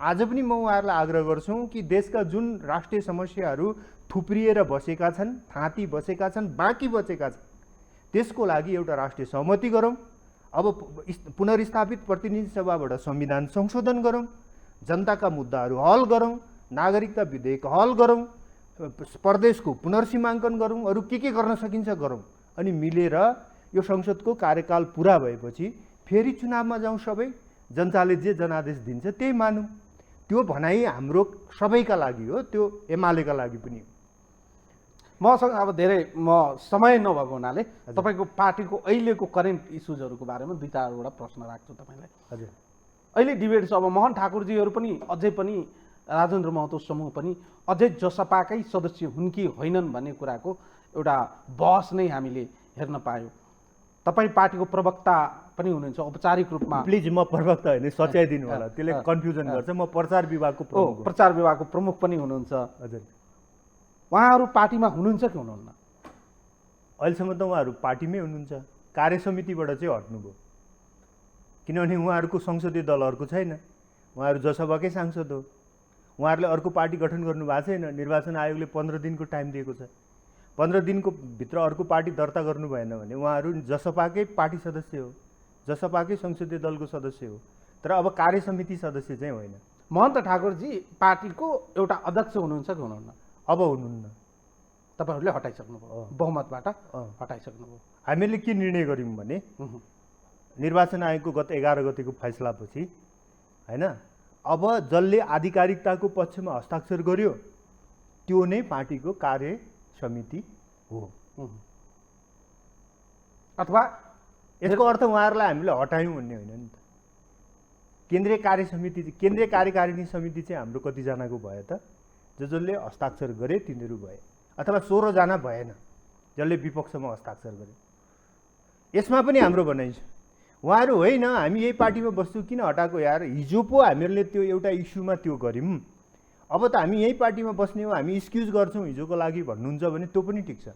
आज पनि म उहाँहरूलाई आग्रह गर्छु कि देशका जुन राष्ट्रिय समस्याहरू थुप्रिएर बसेका छन्, थाँती बसेका छन्, बाँकी बचेका छन्, त्यसको लागि एउटा राष्ट्रिय सहमति गरौँ। अब पुनर्स्थापित प्रतिनिधि सभाबाट संविधान संशोधन गरौँ, जनताका मुद्दाहरू हल गरौँ, नागरिकता विधेयक हल गरौँ, प्रदेशको पुनर्सीमाङ्कन गरौँ, अरू के गर्न सकिन्छ गरौँ। अनि मिलेर यो संसदको कार्यकाल पुरा भएपछि फेरि चुनावमा जाउँ, सबै जनताले जे जनादेश दिन्छ त्यही मानौँ। त्यो भनाइ हाम्रो सबैका लागि हो, त्यो एमालेका लागि पनि हो। मसँग अब धेरै समय नभएको हुनाले तपाईँको पार्टीको अहिलेको करेन्ट इस्युजहरूको बारेमा 2-4वटा प्रश्न राख्छु तपाईँलाई। हजुर, अहिले डिबेट छ, अब मोहन ठाकुरजीहरू पनि अझै पनि राजेन्द्र महतो समूह पनि अझै जसपाकै सदस्य हुन् कि होइनन् भन्ने कुराको एउटा बहस नै हामीले हेर्न पायौँ। तपाईँ पार्टीको प्रवक्ता पनि हुनुहुन्छ औपचारिक रूपमा। प्लिज म प्रवक्ता होइन, सच्याइदिनु होला, त्यसले कन्फ्युजन गर्छ। म प्रचार विभागको प्रमुख हो। प्रचार विभागको प्रमुख पनि हुनुहुन्छ। हजुर, उहाँहरू पार्टीमा हुनुहुन्छ कि हुनुहुन्न? अहिलेसम्म त उहाँहरू पार्टीमै हुनुहुन्छ, कार्य समितिबाट चाहिँ हट्नुभयो, किनभने उहाँहरूको संसदीय दल अर्को छैन, उहाँहरू जसपाकै सांसद हो। उहाँहरूले अर्को पार्टी गठन गर्नु भएको छैन। निर्वाचन आयोगले 15 दिनको टाइम दिएको छ। 15 दिनको भित्र अर्को पार्टी दर्ता गर्नु भएन भने उहाँहरू जसपाकै पार्टी सदस्य हो, जसपाकै संसदीय दलको सदस्य हो, तर अब कार्य समिति सदस्य चाहिँ होइन। महन्त ठाकुरजी पार्टीको एउटा अध्यक्ष हुनुहुन्छ कि हुनुहुन्न? अब हुनुहुन्न। तपाईँहरूले हटाइसक्नुभयो, बहुमतबाट हटाइसक्नुभयो। हामीले के निर्णय गऱ्यौँ भने निर्वाचन आयोगको गत 11 गतेको फैसलापछि होइन, अब जसले आधिकारिकताको पक्षमा हस्ताक्षर गर्यो त्यो नै पार्टीको कार्य समिति हो। अथवा यसको अर्थ उहाँहरूलाई हामीले हटायौँ भन्ने होइन नि त। केन्द्रीय कार्य समिति, केन्द्रीय कार्यकारिणी समिति चाहिँ हाम्रो कतिजनाको भयो त? जसले हस्ताक्षर गरे तिनीहरू भए, अथवा 16 जना भएन जसले विपक्षमा हस्ताक्षर गरे। यसमा पनि हाम्रो भनाइ छ, उहाँहरू होइन हामी यही पार्टीमा बस्छौँ किन हटाएको यार, हिजो पो हामीहरूले त्यो एउटा इस्युमा त्यो गऱ्यौँ, अब त हामी यही पार्टीमा बस्ने हो, हामी एक्सक्युज गर्छौँ हिजोको लागि भन्नुहुन्छ भने त्यो पनि ठिक छ।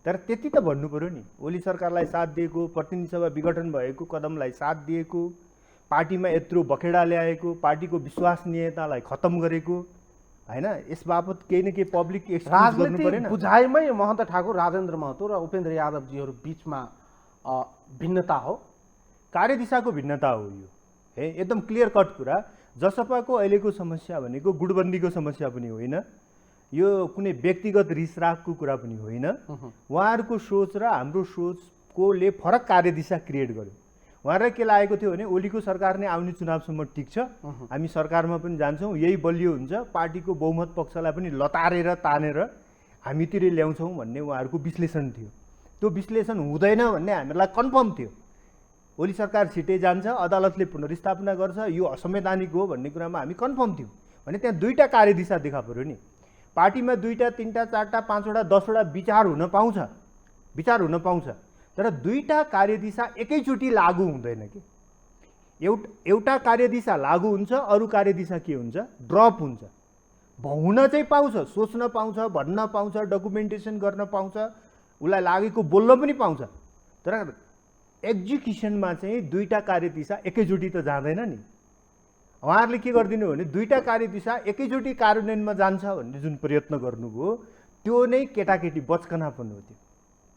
तर त्यति त भन्नु पऱ्यो नि, ओली सरकारलाई साथ दिएको, प्रतिनिधि सभा विघटन भएको कदमलाई साथ दिएको, पार्टीमा यत्रो बखेडा ल्याएको, पार्टीको विश्वसनीयतालाई खत्तम गरेको होइन, यस बापत केही न केही पब्लिक एक्सक्युज गर्नु परेन। राजनीतिक बुझाइमै महन्त ठाकुर, राजेन्द्र महतो र उपेन्द्र यादवजीहरू बिचमा भिन्नता हो, कार्यदिशाको भिन्नता हो यो। है एकदम क्लियर कट कुरा। जसपाको अहिलेको समस्या भनेको गुटबन्दीको समस्या पनि होइन, यो कुनै व्यक्तिगत रिसरागको कुरा पनि होइन। उहाँहरूको सोच र हाम्रो सोचकोले फरक कार्यदिशा क्रिएट गर्यो। उहाँहरूलाई के लागेको थियो भने ओलीको सरकार नै आउने चुनावसम्म टिक्छ, हामी सरकारमा पनि जान्छौँ, यही बलियो हुन्छ, पार्टीको बहुमत पक्षलाई पनि लतारेर तानेर हामीतिर ल्याउँछौँ भन्ने उहाँहरूको विश्लेषण थियो। त्यो विश्लेषण हुँदैन भन्ने हामीहरूलाई कन्फर्म थियो। ओली सरकार छिटै जान्छ, अदालतले पुनर्स्थापना गर्छ, यो असंवैधानिक हो भन्ने कुरामा हामी कन्फर्म थियौँ भने त्यहाँ दुईवटा कार्यदिशा देखा पऱ्यो नि। पार्टीमा 2टा 3टा 4टा 5वटा 10वटा विचार हुन पाउँछ, तर दुईवटा कार्यदिशा एकैचोटि लागू हुँदैन कि। एउटा कार्यदिशा लागू हुन्छ, अरू कार्यदिशा के हुन्छ, ड्रप हुन्छ। हुन चाहिँ पाउँछ, सोच्न पाउँछ, भन्न पाउँछ, डकुमेन्टेसन गर्न पाउँछ, उसलाई लागेको बोल्न पनि पाउँछ, तर एक्जिक्युसनमा चाहिँ दुईवटा कार्यदिशा एकैचोटि त जाँदैन नि। उहाँहरूले के गरिदिनु भने दुईवटा कार्यदिशा एकैचोटि कार्यान्वयनमा जान्छ भन्ने जुन प्रयत्न गर्नुभयो त्यो नै केटाकेटी बचकनापन हो, त्यो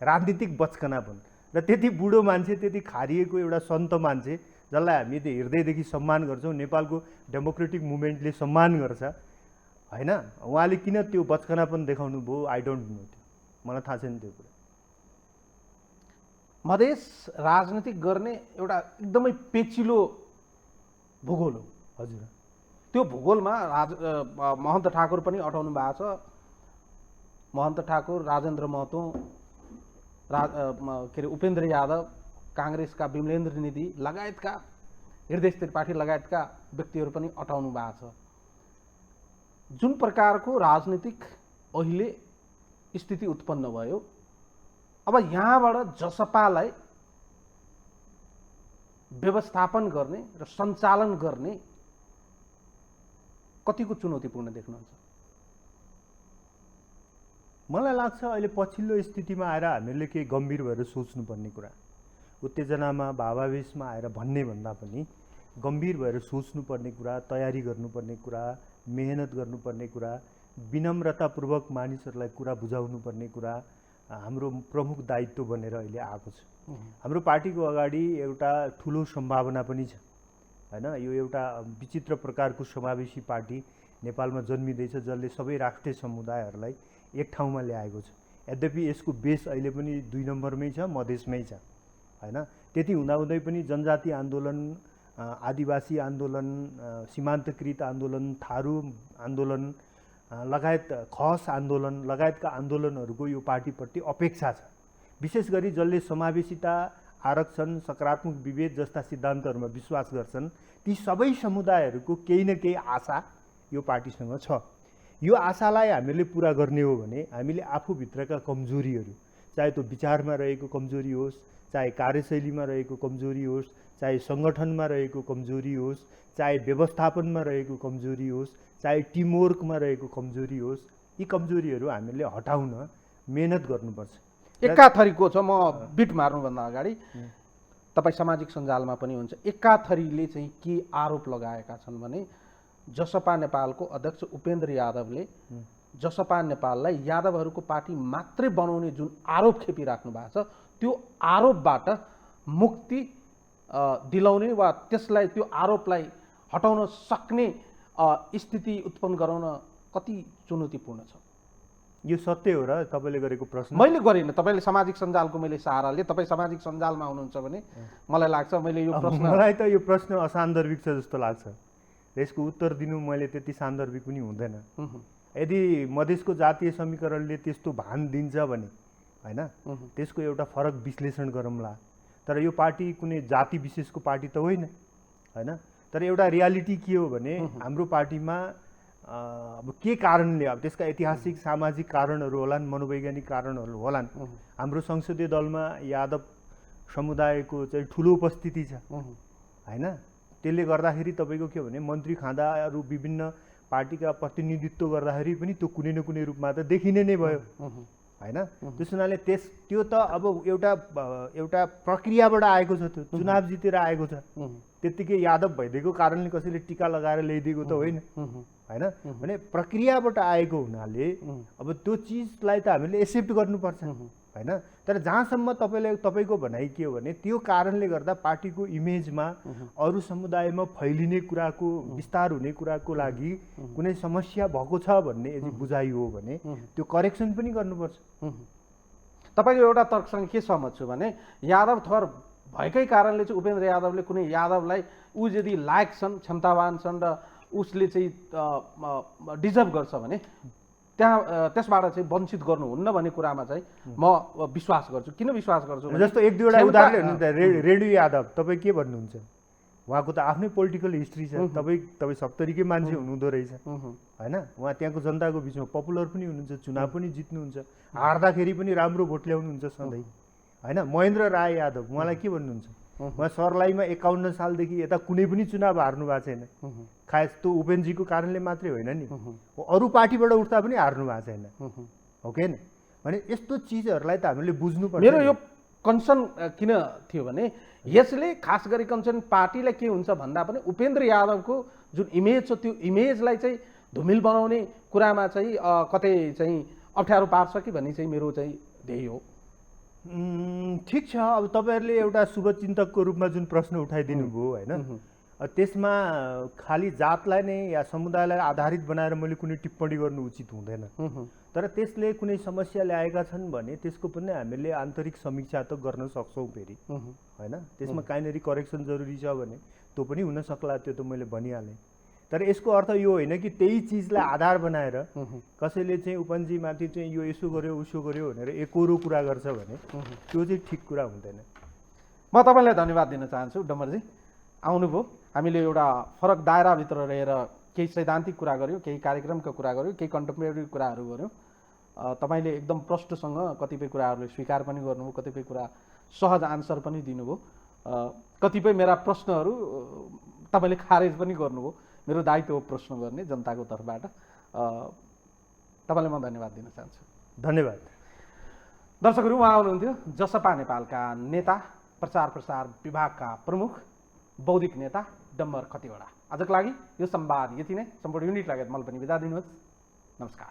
राजनीतिक बचकनापन। र त्यति बुढो मान्छे, त्यति खारिएको एउटा सन्त मान्छे जसलाई हामी त्यो हृदयदेखि सम्मान गर्छौँ, नेपालको डेमोक्रेटिक मुभमेन्टले सम्मान गर्छ होइन, उहाँले किन त्यो बचकनापन देखाउनु भयो आई डोन्ट नो, त्यो मलाई थाहा छैन त्यो कुरा। मधेस राजनीतिक गर्ने एउटा एकदमै पेचिलो भूगोल हो। हजुर, त्यो भूगोलमा महन्त ठाकुर पनि अटाउनु भएको छ। महन्त ठाकुर, राजेन्द्र महतो, के अरे उपेन्द्र यादव, काङ्ग्रेसका विमलेन्द्र निधि लगायतका, हृदय त्रिपाठी लगायतका व्यक्तिहरू पनि अटाउनु भएको छ। जुन प्रकारको राजनीतिक अहिले स्थिति उत्पन्न भयो, अब यहाँबाट जसपालाई व्यवस्थापन गर्ने र सञ्चालन गर्ने कतिको चुनौतीपूर्ण देख्नुहुन्छ? मलाई लाग्छ अहिले पछिल्लो स्थितिमा आएर हामीले केही गम्भीर भएर सोच्नुपर्ने कुरा, उत्तेजनामा भावावेशमा आएर भन्ने भन्दा पनि गम्भीर भएर सोच्नुपर्ने कुरा, तयारी गर्नुपर्ने कुरा, मेहनत गर्नुपर्ने कुरा, विनम्रतापूर्वक मानिसहरूलाई कुरा बुझाउनु पर्ने कुरा हाम्रो प्रमुख दायित्व बनेर अहिले आएको छ। हाम्रो पार्टीको अगाडि एउटा ठुलो सम्भावना पनि छ होइन, यो एउटा विचित्र प्रकारको समावेशी पार्टी नेपालमा जन्मिँदैछ जसले सबै राष्ट्रिय समुदायहरूलाई एक ठाउँमा ल्याएको छ। यद्यपि यसको बेस अहिले पनि 2 नम्बरमै छ, मधेसमै छ होइन। त्यति हुँदाहुँदै पनि जनजाति आन्दोलन, आदिवासी आन्दोलन, सीमान्तकृत आन्दोलन, थारू आन्दोलन लगायत खस आन्दोलन लगायतका आन्दोलनहरूको यो पार्टीप्रति अपेक्षा छ। विशेष गरी जसले समावेशिता, आरक्षण, सकारात्मक विभेद जस्ता सिद्धान्तहरूमा विश्वास गर्छन् ती सबै समुदायहरूको केही न केही आशा यो पार्टीसँग छ। यो आशालाई हामीले पुरा गर्ने हो भने हामीले आफूभित्रका कमजोरीहरू, चाहे त्यो विचारमा रहेको कमजोरी होस्, चाहे कार्यशैलीमा रहेको कमजोरी होस्, चाहे सङ्गठनमा रहेको कमजोरी होस्, चाहे व्यवस्थापनमा रहेको कमजोरी होस्, चाहे टिमवर्कमा रहेको कमजोरी होस्, यी कमजोरीहरू हामीले हटाउन मेहनत गर्नुपर्छ। एकाथरीको छ, म बिट मार्नुभन्दा अगाडि तपाईँ सामाजिक सञ्जालमा पनि हुन्छ, एकाथरीले चाहिँ के आरोप लगाएका छन् भने जसपा नेपालको अध्यक्ष उपेन्द्र यादवले जसपा नेपाललाई यादवहरूको पार्टी मात्रै बनाउने जुन आरोप खेपिराख्नु भएको छ त्यो आरोपबाट मुक्ति दिलाउने वा त्यसलाई त्यो आरोपलाई हटाउन सक्ने स्थिति उत्पन्न गराउन कति चुनौतीपूर्ण छ? यो सत्य हो र तपाईँले गरेको प्रश्न? मैले गरिनँ, तपाईँले सामाजिक सञ्जालको मैले सहारा लिए, तपाईँ सामाजिक सञ्जालमा हुनुहुन्छ भने मलाई लाग्छ मैले यो प्रश्न, मलाई त यो प्रश्न असान्दर्भिक छ जस्तो लाग्छ। यसको उत्तर दिनु मैले त्यति सान्दर्भिक पनि हुँदैन। यदि मधेसको जातीय समीकरणले त्यस्तो भान दिन्छ भने होइन त्यसको एउटा फरक विश्लेषण गरौँला। तर यो पार्टी कुनै जाति विशेषको पार्टी त होइन होइन। तर एउटा रियालिटी के हो भने हाम्रो पार्टीमा अब के कारणले, अब त्यसका ऐतिहासिक सामाजिक कारणहरू होलान्, मनोवैज्ञानिक कारणहरू होलान्। हाम्रो संसदीय दलमा यादव समुदायको चाहिँ ठुलो उपस्थिति छ होइन। त्यसले गर्दाखेरि तपाईँको के भने मन्त्री खाँदाहरू विभिन्न पार्टीका प्रतिनिधित्व गर्दाखेरि पनि त्यो कुनै न कुनै रूपमा त देखिने नै भयो होइन। त्यस हुनाले त्यो त अब एउटा प्रक्रियाबाट आएको छ, त्यो चुनाव जितेर आएको छ। त्यत्तिकै यादव भइदिएको कारणले कसैले टिका लगाएर ल्याइदिएको त होइन होइन। भने प्रक्रियाबाट आएको हुनाले अब त्यो चिजलाई त हामीले एक्सेप्ट गर्नुपर्छ होइन। तर जहाँसम्म तपाईँको भनाइ के हो भने त्यो कारणले गर्दा पार्टीको इमेजमा अरू समुदायमा फैलिने कुराको विस्तार हुने कुराको लागि कुनै समस्या भएको छ भन्ने यदि बुझाइ हो भने त्यो करेक्सन पनि गर्नुपर्छ। तपाईँको एउटा तर्कसँग के सहमत छु भने यादव थर भएकै कारणले चाहिँ उपेन्द्र यादवले कुनै यादवलाई ऊ यदि लायक छन्, क्षमतावान छन् र उसले चाहिँ डिजर्भ गर्छ भने त्यसबाट चाहिँ वञ्चित गर्नुहुन्न भन्ने कुरामा चाहिँ म विश्वास गर्छु। किन विश्वास गर्छु? जस्तो एक दुईवटा उदाहरण, रेणु यादव तपाईँ के भन्नुहुन्छ? उहाँको त आफ्नै पोलिटिकल हिस्ट्री छ। तपाईँ सप्तरीकै मान्छे हुनुहुँदो रहेछ होइन। उहाँ त्यहाँको जनताको बिचमा पपुलर पनि हुनुहुन्छ, चुनाव पनि जित्नुहुन्छ, हार्दाखेरि पनि राम्रो भोट ल्याउनुहुन्छ सधैँ होइन। महेन्द्र राय यादव उहाँलाई के भन्नुहुन्छ? उहाँ सर्लाहीमा 51 सालदेखि यता कुनै पनि चुनाव हार्नु भएको छैन। खास त्यो उपेन्द्रजीको कारणले मात्रै होइन नि, अरू पार्टीबाट उठ्दा पनि हार्नु भएको छैन हो कि भने यस्तो चिजहरूलाई त हामीले बुझ्नुपर्छ। मेरो यो कन्सर्न किन थियो भने यसले खास गरी कन्सर्न पार्टीलाई के हुन्छ भन्दा पनि उपेन्द्र यादवको जुन इमेज छ त्यो इमेजलाई चाहिँ धुमिल बनाउने कुरामा चाहिँ कतै चाहिँ अप्ठ्यारो पार्छ कि भन्ने चाहिँ मेरो चाहिँ ध्येय हो। ठिक छ। अब तपाईँहरूले एउटा शुभचिन्तकको रूपमा जुन प्रश्न उठाइदिनु भयो होइन, त्यसमा खालि जातलाई नै या समुदायलाई आधारित बनाएर मैले कुनै टिप्पणी गर्नु उचित हुँदैन। तर त्यसले कुनै समस्या ल्याएका छन् भने त्यसको पनि हामीले आन्तरिक समीक्षा त गर्न सक्छौँ फेरि होइन। त्यसमा काहीँनिर करेक्सन जरुरी छ भने त्यो पनि हुन सक्ला, त्यो त मैले भनिहालेँ। तर यसको अर्थ यो होइन कि त्यही चिजलाई आधार बनाएर कसैले चाहिँ उपन्जीमाथि चाहिँ यो यसो गर्यो उसो गर्यो भनेर एकोरो कुरा गर्छ भने त्यो चाहिँ ठिक कुरा हुँदैन। म तपाईँलाई धन्यवाद दिन चाहन्छु डम्बरजी, आउनुभयो। हामीले एउटा फरक दायराभित्र रहेर केही सैद्धान्तिक कुरा गऱ्यौँ, केही कार्यक्रमका कुरा गऱ्यौँ, केही कन्टेम्पोरेरी कुराहरू गऱ्यौँ। तपाईँले एकदम प्रष्टसँग कतिपय कुराहरूले स्वीकार पनि गर्नुभयो, कतिपय कुरा सहज आन्सर पनि दिनुभयो, कतिपय मेरा प्रश्नहरू तपाईँले खारेज पनि गर्नुभयो। मेरो दायित्व हो प्रश्न गर्ने जनताको तर्फबाट। तपाईँलाई म धन्यवाद दिन चाहन्छु। धन्यवाद। दर्शकहरू, उहाँ हुनुहुन्थ्यो जसपा नेपालका नेता, प्रचार प्रसार विभागका प्रमुख, बौद्धिक नेता डम्बर खतिवडा। आजको लागि यो संवाद यति नै। सम्पूर्ण युनिट लगायत मलाई पनि बिदा दिनुहोस्। नमस्कार।